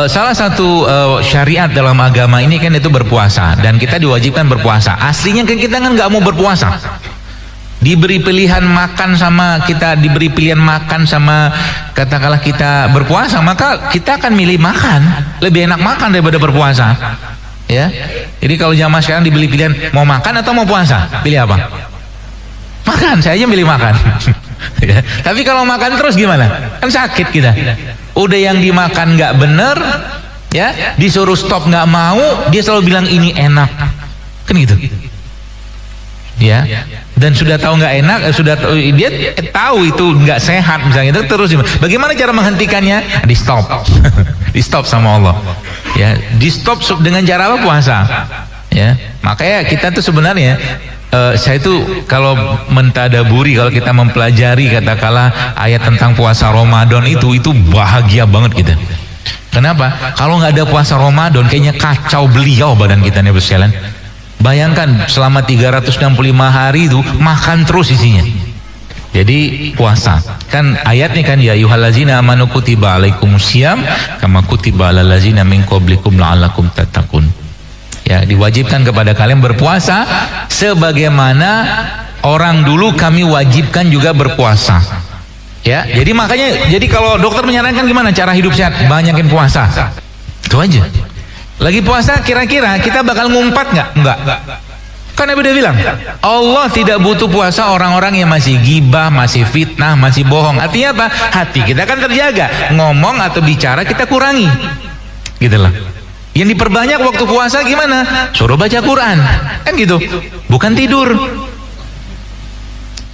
salah satu syariat dalam agama ini kan itu berpuasa, dan kita diwajibkan berpuasa. Aslinya kan kita kan nggak mau berpuasa. Diberi pilihan makan sama katakanlah kita berpuasa, maka kita akan milih makan. Lebih enak makan daripada berpuasa, ya. Jadi kalau zaman sekarang dibeli pilihan mau makan atau mau puasa, pilih apa? Makan. Saya aja milih makan. Ya. Tapi kalau makan terus gimana? Kan sakit kita. Udah yang dimakan nggak bener, ya, disuruh stop nggak mau, dia selalu bilang ini enak, kan gitu. Ya, dan sudah tahu nggak enak, dia tahu itu nggak sehat misalnya, itu terus bagaimana cara menghentikannya? Di stop. Di stop sama Allah, ya, di stop dengan cara apa? Puasa, ya. Makanya kita tuh sebenarnya saya tuh kalau mentadaburi, kalau kita mempelajari katakanlah ayat tentang puasa Ramadan itu bahagia banget kita. Kenapa? Kalau nggak ada puasa Ramadan kayaknya kacau beliau badan kita nih sekalian. Bayangkan selama 365 hari itu makan terus isinya. Jadi puasa kan ayatnya kan, ya ayyuhallazina amanu kutiba alaikumusiyam kama kutiba alal ladzina min qablikum la'allakum tattaqun. Ya, diwajibkan kepada kalian berpuasa sebagaimana orang dulu kami wajibkan juga berpuasa. Ya, jadi makanya kalau dokter menyarankan gimana cara hidup sehat, banyakin puasa. Itu aja. Lagi puasa kira-kira kita bakal ngumpat nggak? Enggak. Kan Nabi udah bilang, Allah tidak butuh puasa orang-orang yang masih gibah, masih fitnah, masih bohong. Artinya apa? Hati kita kan terjaga. Ngomong atau bicara kita kurangi. Gitu loh. Yang diperbanyak waktu puasa gimana? Suruh baca Quran. Kan gitu. Bukan tidur.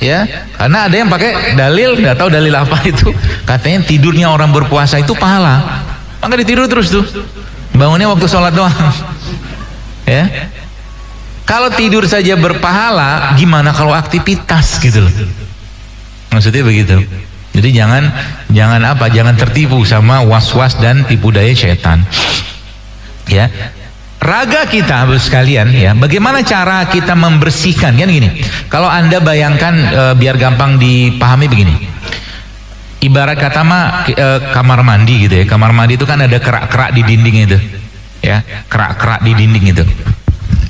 Ya, karena ada yang pakai dalil, nggak tahu dalil apa itu. Katanya tidurnya orang berpuasa itu pahala. Maka ditidur terus tuh. Bangunnya waktu sholat doang. Ya, kalau tidur saja berpahala, gimana kalau aktivitas, gitu loh. Maksudnya begitu. Jadi jangan tertipu sama was-was dan tipu daya setan. Ya, raga kita sekalian ya, bagaimana cara kita membersihkan kan gini. Kalau Anda bayangkan biar gampang dipahami begini. Ibarat kata kamar mandi gitu ya. Kamar mandi itu kan ada kerak-kerak di dinding itu. Ya, kerak-kerak di dinding itu.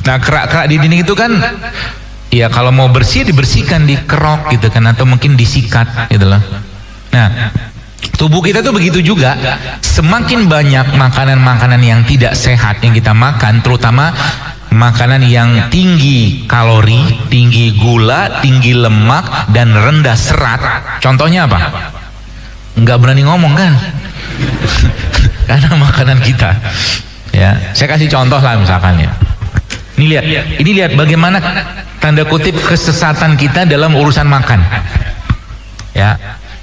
Nah, kerak-kerak di dinding itu kan ya kalau mau bersih dibersihkan, dikerok gitu kan, atau mungkin disikat gitu loh. Nah, tubuh kita tuh begitu juga. Semakin banyak makanan-makanan yang tidak sehat yang kita makan, terutama makanan yang tinggi kalori, tinggi gula, tinggi lemak, dan rendah serat. Contohnya apa? Nggak berani ngomong kan? Karena makanan kita. Ya, saya kasih contoh lah misalkan ya. Ini lihat bagaimana tanda kutip kesesatan kita dalam urusan makan. Ya.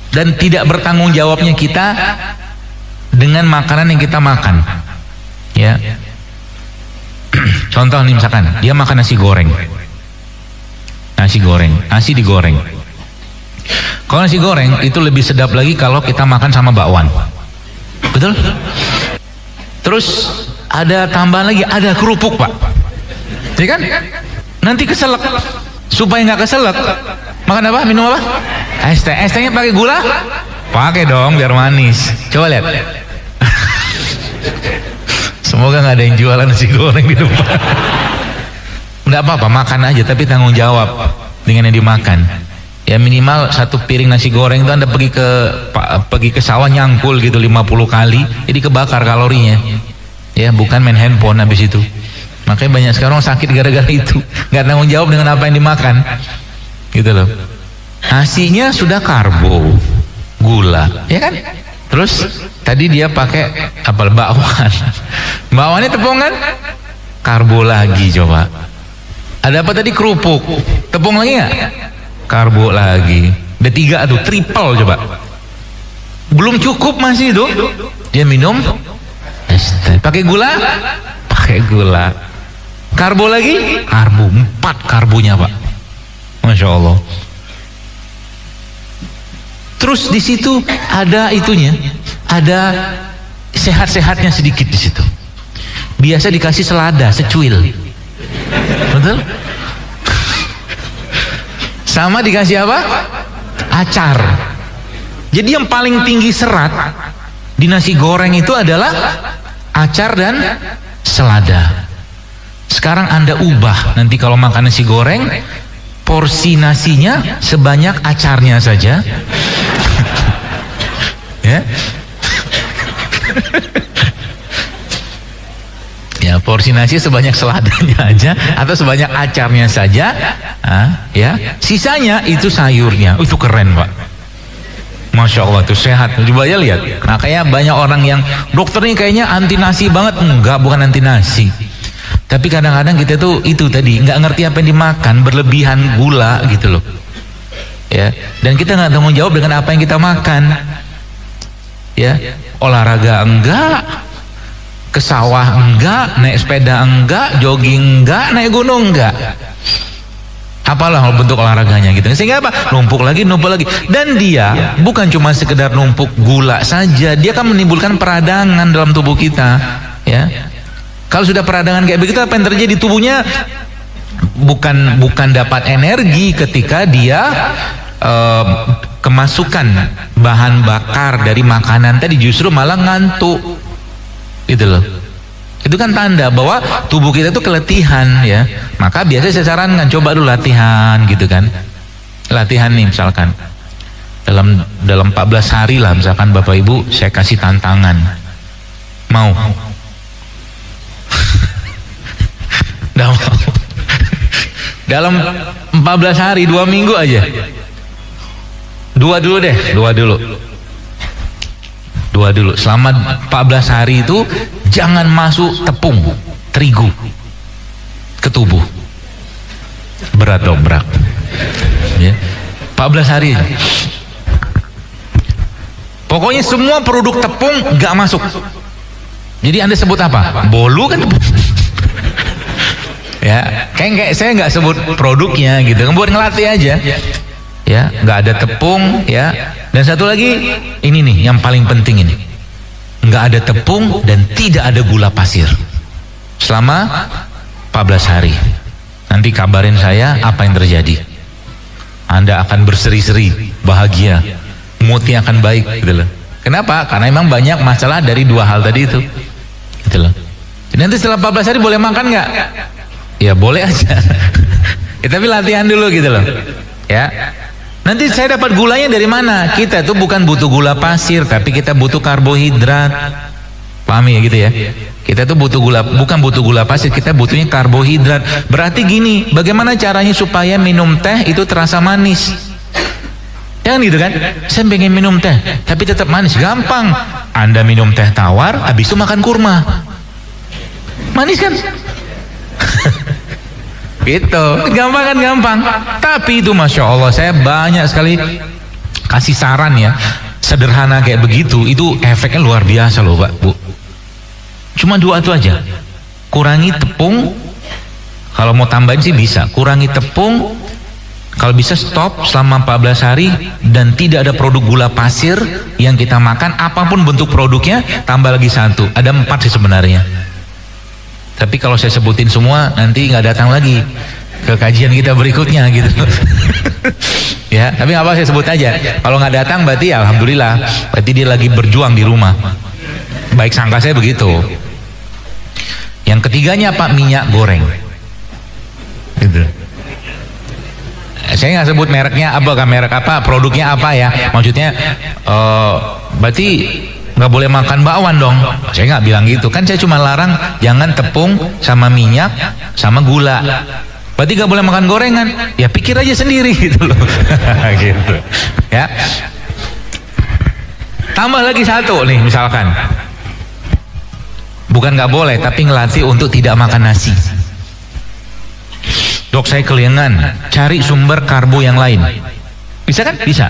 Dan tidak bertanggung jawabnya kita dengan makanan yang kita makan. Ya. Contoh nih misalkan dia makan nasi goreng. Nasi digoreng. Kalau nasi goreng itu lebih sedap lagi kalau kita makan sama bakwan. Betul? Terus ada tambahan lagi, ada kerupuk, Pak. Ya kan? Nanti keselak. Supaya nggak keselak, makan apa? Minum apa? Es teh. Es tehnya pakai gula? Pakai dong biar manis. Coba lihat. Semoga nggak ada yang jualan nasi goreng di depan. Nggak apa-apa, makan aja, tapi tanggung jawab dengan yang dimakan. Ya minimal satu piring nasi goreng itu Anda pergi ke sawah nyangkul gitu 50 kali, jadi kebakar kalorinya. Ya bukan main handphone habis itu. Makanya banyak sekarang sakit gara-gara itu, nggak tanggung jawab dengan apa yang dimakan, gitu loh. Nasinya sudah karbo, gula, ya kan? Terus tadi dia pakai apa? Bakwan. Bakwannya tepung kan? Karbo lagi coba. Ada apa tadi? Kerupuk. Tepung lagi nggak? Karbo lagi. B3 tuh triple coba. Belum cukup masih itu. Dia minum es teh. Pakai gula? Pakai gula. Karbo lagi? Karbo, 4 karbonya Pak. Masya Allah. Terus di situ ada itunya, ada sehat-sehatnya sedikit di situ. Biasa dikasih selada, secuil. Betul? Sama dikasih apa? Acar. Jadi yang paling tinggi serat di nasi goreng itu adalah acar dan selada. Sekarang Anda ubah, nanti kalau makan nasi goreng, porsi nasinya sebanyak acarnya saja. Ya. Ya, porsi nasi sebanyak seladanya aja atau sebanyak acarnya saja. Ya, sisanya itu sayurnya. Itu keren, Pak. Masya Allah, itu sehat. Coba ya lihat. Makanya banyak orang yang dokter ini kayaknya anti nasi banget. Enggak, bukan anti nasi. Tapi kadang-kadang kita tuh itu tadi nggak ngerti apa yang dimakan, berlebihan gula gitu loh. Ya, dan kita nggak tanggung jawab dengan apa yang kita makan. Ya, olahraga enggak, ke sawah enggak, naik sepeda enggak, jogging enggak, naik gunung enggak. Apalah bentuk olahraganya gitu. Sehingga apa? Numpuk lagi. Dan dia bukan cuma sekedar numpuk gula saja, dia akan menimbulkan peradangan dalam tubuh kita. Ya. Kalau sudah peradangan kayak begitu, apa yang terjadi? Tubuhnya bukan dapat energi ketika dia kemasukan bahan bakar dari makanan tadi, justru malah ngantuk. Gitu loh. Itu kan tanda bahwa tubuh kita itu keletihan ya. Maka biasanya saya sarankan coba dulu latihan gitu kan. Latihan nih misalkan dalam 14 hari lah misalkan Bapak Ibu saya kasih tantangan. Mau? Nggak mau. Dalam 14 hari 2 minggu aja. 2 dulu deh, 2 dulu. Selama 14 hari itu jangan masuk tepung, terigu ke tubuh. Berat dobrak. Ya. 14 hari. Pokoknya semua produk tepung gak masuk. Jadi Anda sebut apa? Bolu kan tepung. Ya, kayak saya nggak sebut produknya gitu, buat ngelatih aja. Ya, nggak ada tepung ya. Dan satu lagi, ini nih yang paling penting ini, nggak ada tepung dan tidak ada gula pasir. selama 14 hari. Nanti kabarin saya apa yang terjadi. Anda akan berseri-seri, bahagia, moodnya akan baik gitu loh. Kenapa? Karena memang banyak masalah dari dua hal tadi itu gitu loh. Jadi nanti setelah 14 hari boleh makan nggak? Ya boleh aja. Ya, tapi latihan dulu gitu loh ya. Nanti saya dapat gulanya dari mana? Kita tuh bukan butuh gula pasir, tapi kita butuh karbohidrat. Pahami ya gitu ya. Kita tuh butuh gula, bukan butuh gula pasir, kita butuhnya karbohidrat. Berarti gini, bagaimana caranya supaya minum teh itu terasa manis? Jangan gitu kan? Saya pengen minum teh, tapi tetap manis. Gampang. Anda minum teh tawar, habis itu makan kurma. Manis kan? Gitu. Gampang kan? Gampang. Tapi itu Masya Allah, saya banyak sekali kasih saran ya. Sederhana kayak begitu, itu efeknya luar biasa loh Pak, Bu. Cuma dua itu aja. Kurangi tepung. Kalau mau tambahin sih bisa. Kurangi tepung. Kalau bisa stop selama 14 hari. Dan tidak ada produk gula pasir yang kita makan. Apapun bentuk produknya, tambah lagi satu. Ada 4 sih sebenarnya. Tapi kalau saya sebutin semua, nanti nggak datang lagi ke kajian kita berikutnya gitu. Ya, tapi apa saya sebut aja. Kalau nggak datang berarti alhamdulillah. Berarti dia lagi berjuang di rumah. Baik sangka saya begitu. Yang ketiganya apa? Minyak goreng. Gitu. Saya nggak sebut mereknya apa, merek apa, produknya apa ya. Maksudnya, berarti nggak boleh makan bakwan dong. Saya nggak bilang gitu. Kan saya cuma larang jangan tepung sama minyak sama gula. Berarti nggak boleh makan gorengan. Ya pikir aja sendiri gitu loh. Gitu. Ya. Tambah lagi satu nih misalkan. Bukan nggak boleh, tapi ngelatih untuk tidak makan nasi. Dok, saya kelingan, cari sumber karbo yang lain. Bisa kan? Bisa.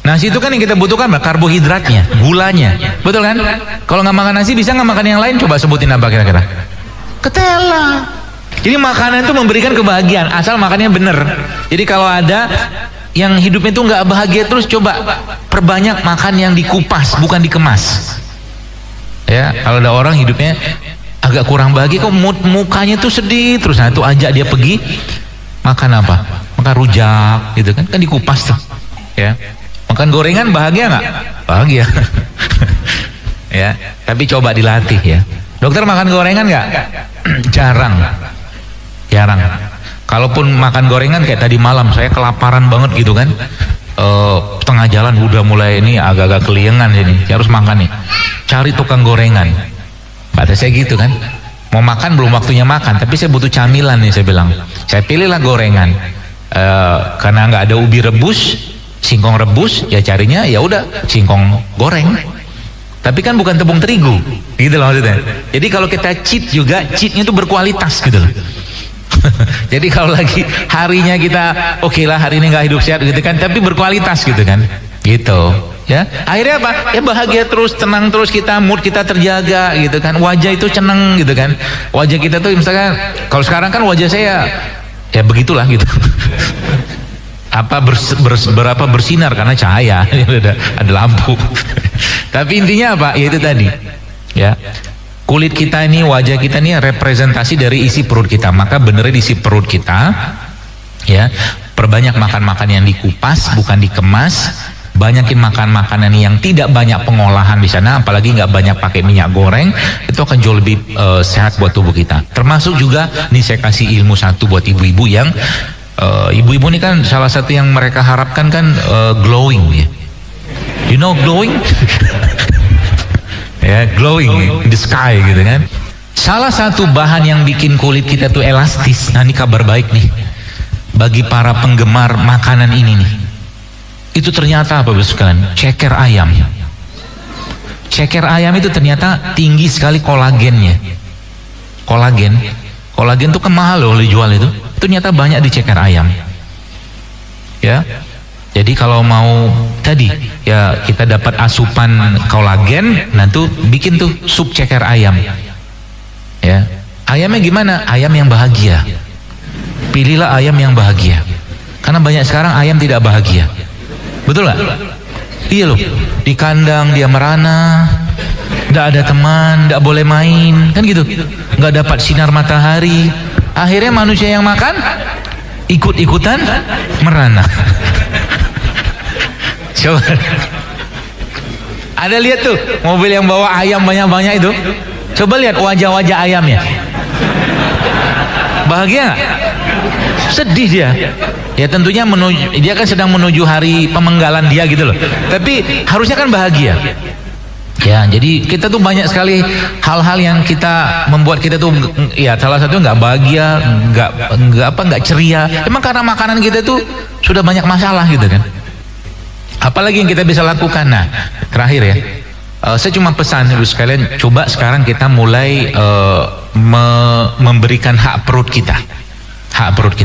Nasi itu kan yang kita butuhkan karbohidratnya, gulanya, betul kan? Kalau nggak makan nasi, bisa nggak makan yang lain? Coba sebutin apa kira-kira? Ketela. Jadi makanan itu memberikan kebahagiaan, asal makannya bener. Jadi kalau ada yang hidupnya itu nggak bahagia terus, coba perbanyak makan yang dikupas, bukan dikemas. Ya, kalau ada orang hidupnya agak kurang bahagia, kok mukanya tuh sedih terus, nah itu ajak dia pergi makan apa? Makan rujak, gitu kan? Kan dikupas tuh, ya. Makan gorengan bahagia nggak? Bahagia. Ya, tapi coba dilatih ya. Dokter makan gorengan nggak? Jarang. Kalaupun makan gorengan kayak tadi malam, saya kelaparan banget gitu kan. Tengah jalan udah mulai ini agak-agak keliengan ini, saya harus makan nih. Cari tukang gorengan. Kata saya gitu kan, mau makan belum waktunya makan, tapi saya butuh camilan nih, saya bilang. Saya pilihlah gorengan, karena nggak ada ubi rebus, singkong rebus, ya carinya ya udah singkong goreng. Tapi kan bukan tepung terigu, gitu loh maksudnya. Jadi kalau kita cheat juga, cheatnya itu berkualitas gitu loh. Jadi kalau lagi harinya kita oke lah, hari ini nggak hidup sehat gitu kan, tapi berkualitas gitu kan, gitu. Ya, akhirnya apa? Ya bahagia terus, tenang terus kita, mood kita terjaga gitu kan, wajah itu ceneng gitu kan. Wajah kita tuh misalkan, kalau sekarang kan wajah saya ya begitulah gitu. Apa berapa bersinar karena cahaya, ada lampu. Tapi intinya apa? Ya itu tadi. Ya, kulit kita ini, wajah kita ini representasi dari isi perut kita. Maka benerin isi perut kita. Ya, perbanyak makan yang dikupas, bukan dikemas. Banyakin makan makanan yang tidak banyak pengolahan di sana, apalagi nggak banyak pakai minyak goreng, itu akan jauh lebih sehat buat tubuh kita. Termasuk juga, nih saya kasih ilmu satu buat ibu-ibu yang ibu-ibu ini kan salah satu yang mereka harapkan kan glowing ya. You know glowing? Ya, glowing in the sky gitu kan. Salah satu bahan yang bikin kulit kita tuh elastis. Nah ini kabar baik nih bagi para penggemar makanan ini nih. Itu ternyata apa sekalian? Ceker ayam. Ceker ayam itu ternyata tinggi sekali kolagennya. Kolagen itu kan mahal loh dijual itu. Ternyata banyak di ceker ayam. Ya. Jadi kalau mau tadi ya kita dapat asupan kolagen, nanti bikin tuh sup ceker ayam. Ya. Ayamnya gimana? Ayam yang bahagia. Pilihlah ayam yang bahagia. Karena banyak sekarang ayam tidak bahagia. Betul gak? Iya loh, di kandang dia merana, Nggak ada teman, nggak boleh main, kan gitu. Nggak dapat sinar matahari. Akhirnya manusia yang makan ikut-ikutan merana. Coba. Ada lihat tuh mobil yang bawa ayam banyak-banyak itu. Coba lihat wajah-wajah ayamnya. Bahagia nggak? Sedih dia. Ya tentunya dia kan sedang menuju hari pemenggalan dia gitu loh. Tapi harusnya kan bahagia. Ya, jadi kita tuh banyak sekali hal-hal yang kita membuat kita tuh ya salah satu nggak bahagia, nggak ceria. Emang karena makanan kita tuh sudah banyak masalah gitu kan. Apalagi yang kita bisa lakukan. Nah, terakhir ya. Saya cuma pesan ibu sekalian, coba sekarang kita mulai memberikan hak perut kita. Hak perut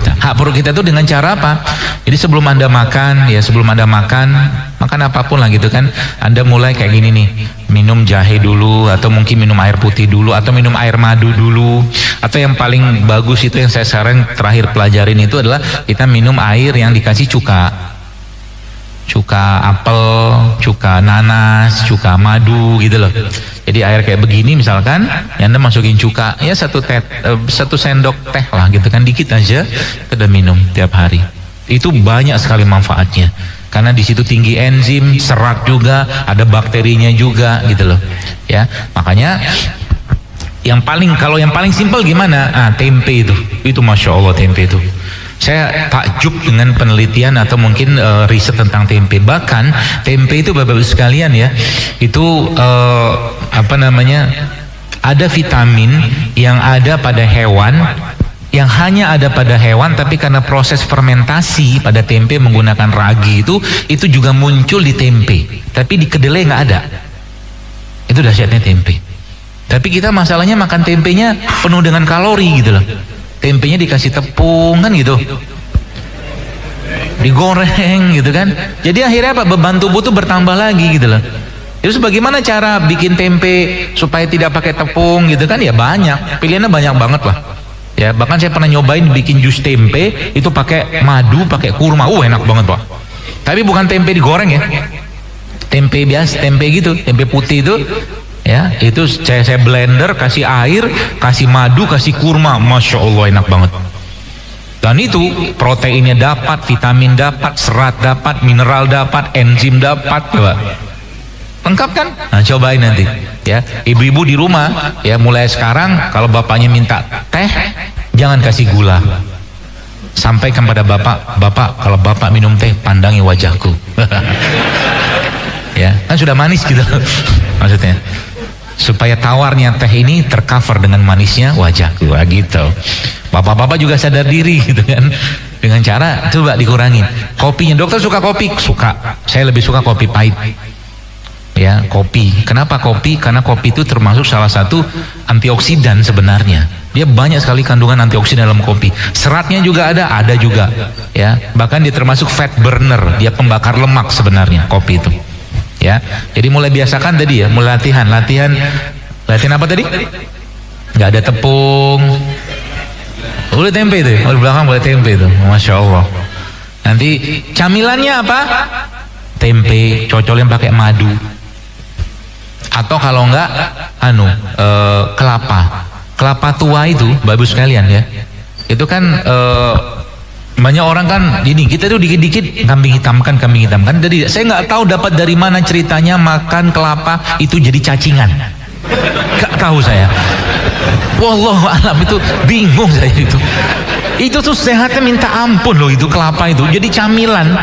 kita itu dengan cara apa? Jadi sebelum Anda makan, ya sebelum Anda makan apapun lah gitu kan, Anda mulai kayak gini nih, minum jahe dulu, atau mungkin minum air putih dulu, atau minum air madu dulu, atau yang paling bagus itu yang saya sekarang terakhir pelajarin itu adalah kita minum air yang dikasih cuka apel, cuka nanas, cuka madu gitu loh. Jadi air kayak begini misalkan, ya Anda masukin cuka, ya satu sendok teh lah gitu kan, dikit aja, kita minum tiap hari. Itu banyak sekali manfaatnya, karena di situ tinggi enzim, serat juga, ada bakterinya juga gitu loh. Ya, makanya kalau yang paling simpel gimana? Tempe itu masya Allah tempe itu. Saya takjub dengan penelitian atau mungkin riset tentang tempe. Bahkan tempe itu Bapak-Ibu sekalian ya, itu ada vitamin yang ada pada hewan, yang hanya ada pada hewan, tapi karena proses fermentasi pada tempe menggunakan ragi itu juga muncul di tempe, tapi di kedelai nggak ada. Itu dahsyatnya tempe. Tapi kita masalahnya makan tempenya penuh dengan kalori gitu loh. Tempenya dikasih tepung kan gitu, digoreng gitu kan. Jadi akhirnya apa? Beban tubuh tuh bertambah lagi gitu loh. Terus bagaimana cara bikin tempe supaya tidak pakai tepung gitu kan? Ya banyak, pilihannya banyak banget lah. Ya bahkan saya pernah nyobain bikin jus tempe itu pakai madu, pakai kurma. Enak banget Pak. Tapi bukan tempe digoreng ya. Tempe biasa, tempe gitu, tempe putih itu. Ya, itu saya blender, kasih air, kasih madu, kasih kurma, masya Allah enak banget. Dan itu proteinnya dapat, vitamin dapat, serat dapat, mineral dapat, enzim dapat, coba. Lengkap kan? Nah cobain nanti. Ya, ibu-ibu di rumah, ya mulai sekarang kalau bapaknya minta teh, jangan kasih gula. Sampaikan pada bapak kalau bapak minum teh, pandangi wajahku. Ya, kan sudah manis gitu, maksudnya. Supaya tawarnya teh ini tercover dengan manisnya wajahku, gitu. Bapak-bapak juga sadar diri gitu kan, dengan cara coba dikurangin. Kopinya, dokter suka kopi? Suka. Saya lebih suka kopi pahit. Ya, kopi. Kenapa kopi? Karena kopi itu termasuk salah satu antioksidan sebenarnya. Dia banyak sekali kandungan antioksidan dalam kopi. Seratnya juga ada juga. Ya, bahkan dia termasuk fat burner, dia pembakar lemak sebenarnya kopi itu. Ya, jadi mulai biasakan tadi ya, mulai latihan apa tadi? Nggak ada tepung, boleh tempe itu, di belakang boleh tempe itu, masya Allah. Nanti camilannya apa? Tempe, cocolin pakai madu, atau kalau enggak, kelapa tua itu, bagus sekalian ya. Itu kan banyak orang kan gini, kita tuh dikit-dikit kambing hitam kan. Jadi saya nggak tahu dapat dari mana ceritanya makan kelapa itu jadi cacingan. Nggak tahu saya. Wallahu alam, itu bingung saya itu. Itu tuh sehatnya minta ampun loh, itu kelapa itu. Jadi camilan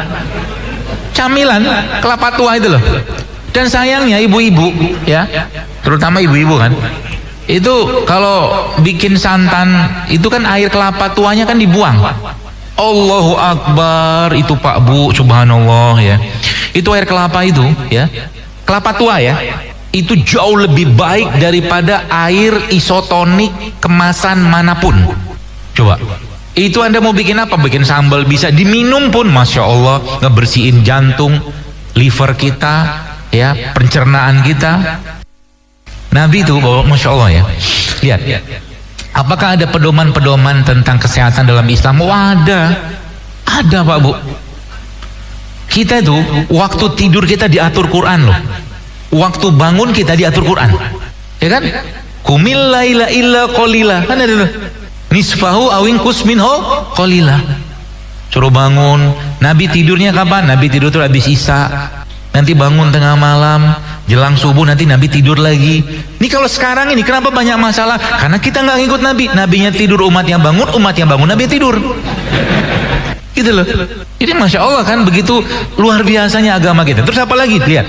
kelapa tua itu loh. Dan sayangnya ibu-ibu ya, terutama ibu-ibu kan, itu kalau bikin santan itu kan air kelapa tuanya kan dibuang. Allahu Akbar, itu Pak Bu, subhanallah ya. Itu air kelapa itu ya, kelapa tua ya, itu jauh lebih baik daripada air isotonik kemasan manapun. Coba, itu Anda mau bikin apa? Bikin sambal bisa, diminum pun masya Allah, ngebersihin jantung, liver kita ya, pencernaan kita. Nabi itu masya Allah ya. Lihat, apakah ada pedoman-pedoman tentang kesehatan dalam Islam? Ada Pak Bu. Kita itu waktu tidur kita diatur Quran loh. Waktu bangun kita diatur Quran, ya kan? Qumil laila illa qalila, kan ada tuh. Nisfahu awin kusminho qalila. Suruh bangun. Nabi tidurnya kapan? Nabi tidur tuh habis Isya. Nanti bangun tengah malam, jelang subuh nanti Nabi tidur lagi. Ini kalau sekarang ini kenapa banyak masalah? Karena kita nggak ngikut Nabi. Nabinya tidur, umat yang bangun Nabi tidur. Gitu loh. Jadi Masya Allah kan, begitu luar biasanya agama kita. Terus apa lagi? Lihat.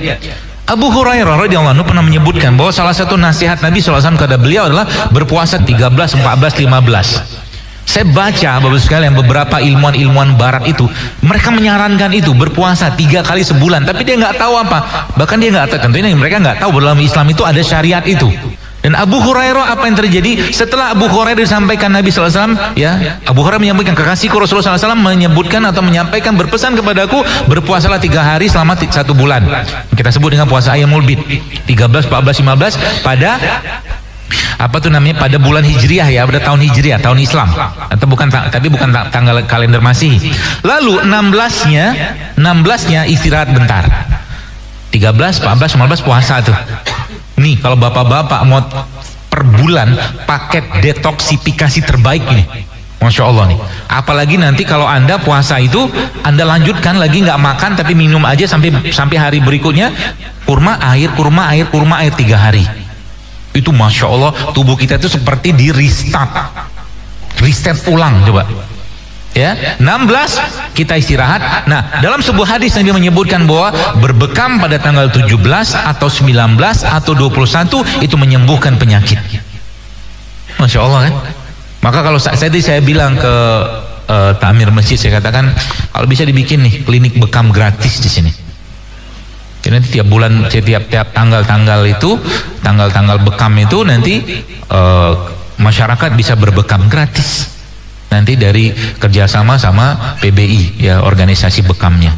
Abu Hurairah radhiyallahu anhu pernah menyebutkan bahwa salah satu nasihat Nabi SAW kepada beliau adalah berpuasa 13, 14, 15. Saya baca Bapak sekalian beberapa ilmuwan barat itu, mereka menyarankan itu berpuasa 3 kali sebulan, tapi dia nggak tahu apa. Bahkan dia nggak tahu, tentunya mereka nggak tahu dalam Islam itu ada syariat itu. Dan Abu Hurairah, apa yang terjadi setelah Abu Hurairah disampaikan Nabi SAW, ya, Abu Hurairah menyampaikan, kekasihku Rasulullah SAW menyebutkan atau menyampaikan, berpesan kepadaku, berpuasalah 3 hari selama 1 bulan. Kita sebut dengan puasa Ayyamul Bid, 13, 14, 15 pada apa tuh namanya, pada bulan Hijriah, ya, pada tahun Hijriah, tahun Islam, atau bukan, tapi bukan tanggal kalender Masehi. Lalu 16-nya istirahat bentar. 13, 14, 15 puasa tuh. Nih kalau bapak-bapak mau per bulan paket detoksifikasi terbaik ini, Masya Allah nih. Apalagi nanti kalau Anda puasa itu Anda lanjutkan lagi, nggak makan tapi minum aja sampai hari berikutnya, kurma air 3 hari. Itu Masya Allah, tubuh kita itu seperti di reset ulang. Coba ya, 16 kita istirahat. Nah, dalam sebuah hadis yang dia menyebutkan bahwa berbekam pada tanggal 17 atau 19 atau 21 itu menyembuhkan penyakit. Masya Allah kan. Maka kalau saya bilang ke takmir masjid, saya katakan kalau bisa dibikin nih klinik bekam gratis di sini. Jadi nanti tiap bulan, tiap tanggal-tanggal itu, tanggal bekam itu nanti masyarakat bisa berbekam gratis. Nanti dari kerjasama sama PBI, ya, organisasi bekamnya.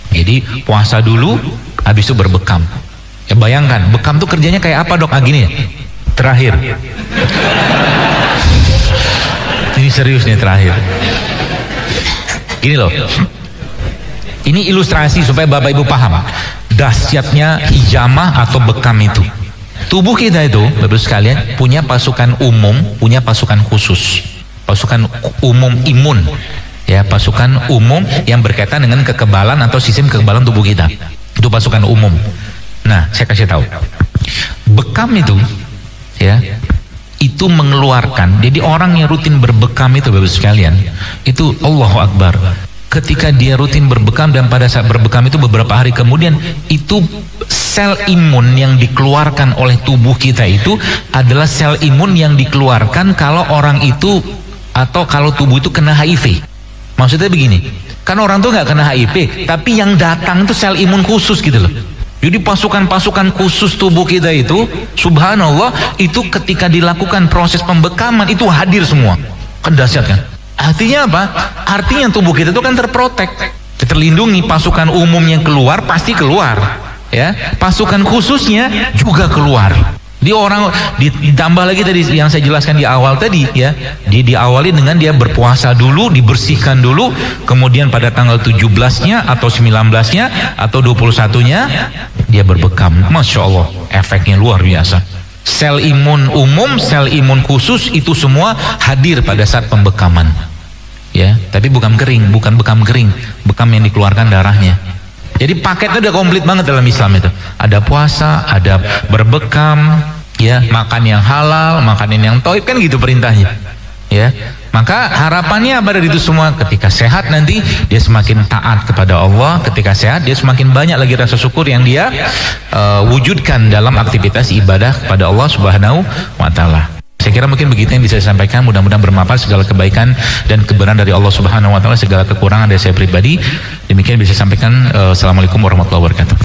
Jadi puasa dulu, habis itu berbekam. Ya bayangkan, bekam tuh kerjanya kayak apa, Dok? Gini ya, terakhir. Ini serius nih, terakhir. Gini loh. Ini ilustrasi supaya Bapak Ibu paham dahsyatnya hijamah atau bekam itu. Tubuh kita itu, Bapak sekalian, punya pasukan umum, punya pasukan khusus. Pasukan umum imun, ya, pasukan umum yang berkaitan dengan kekebalan atau sistem kekebalan tubuh kita. Itu pasukan umum. Nah, saya kasih tahu. Bekam itu, ya, itu mengeluarkan. Jadi orang yang rutin berbekam itu, Bapak sekalian, itu Allahu Akbar. Ketika dia rutin berbekam dan pada saat berbekam itu beberapa hari kemudian, itu sel imun yang dikeluarkan oleh tubuh kita itu adalah sel imun yang dikeluarkan kalau orang itu atau kalau tubuh itu kena HIV. Maksudnya begini, kan orang tuh nggak kena HIV, tapi yang datang itu sel imun khusus gitu loh. Jadi pasukan-pasukan khusus tubuh kita itu, subhanallah, itu ketika dilakukan proses pembekaman itu hadir semua. Kan dahsyat kan? Artinya apa? Artinya tubuh kita itu kan terprotek, terlindungi. Pasukan umum yang keluar pasti keluar, ya. Pasukan khususnya juga keluar. Di orang ditambah lagi tadi yang saya jelaskan di awal tadi, ya. Diawali dengan dia berpuasa dulu, dibersihkan dulu, kemudian pada tanggal 17-nya atau 19-nya atau 21-nya dia berbekam. Masya Allah, efeknya luar biasa. Sel imun umum, sel imun khusus itu semua hadir pada saat pembekaman, ya. Tapi bukan kering, bukan bekam kering, bekam yang dikeluarkan darahnya. Jadi paketnya udah komplit banget dalam Islam itu. Ada puasa, ada berbekam, ya, makan yang halal, makanan yang thayyib, kan gitu perintahnya, ya. Maka harapannya apa dari itu semua? Ketika sehat nanti dia semakin taat kepada Allah. Ketika sehat dia semakin banyak lagi rasa syukur yang dia wujudkan dalam aktivitas ibadah kepada Allah Subhanahu wa Ta'ala. Saya kira mungkin begitu yang bisa saya sampaikan. Mudah-mudahan bermanfaat. Segala kebaikan dan kebenaran dari Allah Subhanahu wa Ta'ala, segala kekurangan dari saya pribadi, demikian bisa saya sampaikan. Assalamualaikum warahmatullahi wabarakatuh.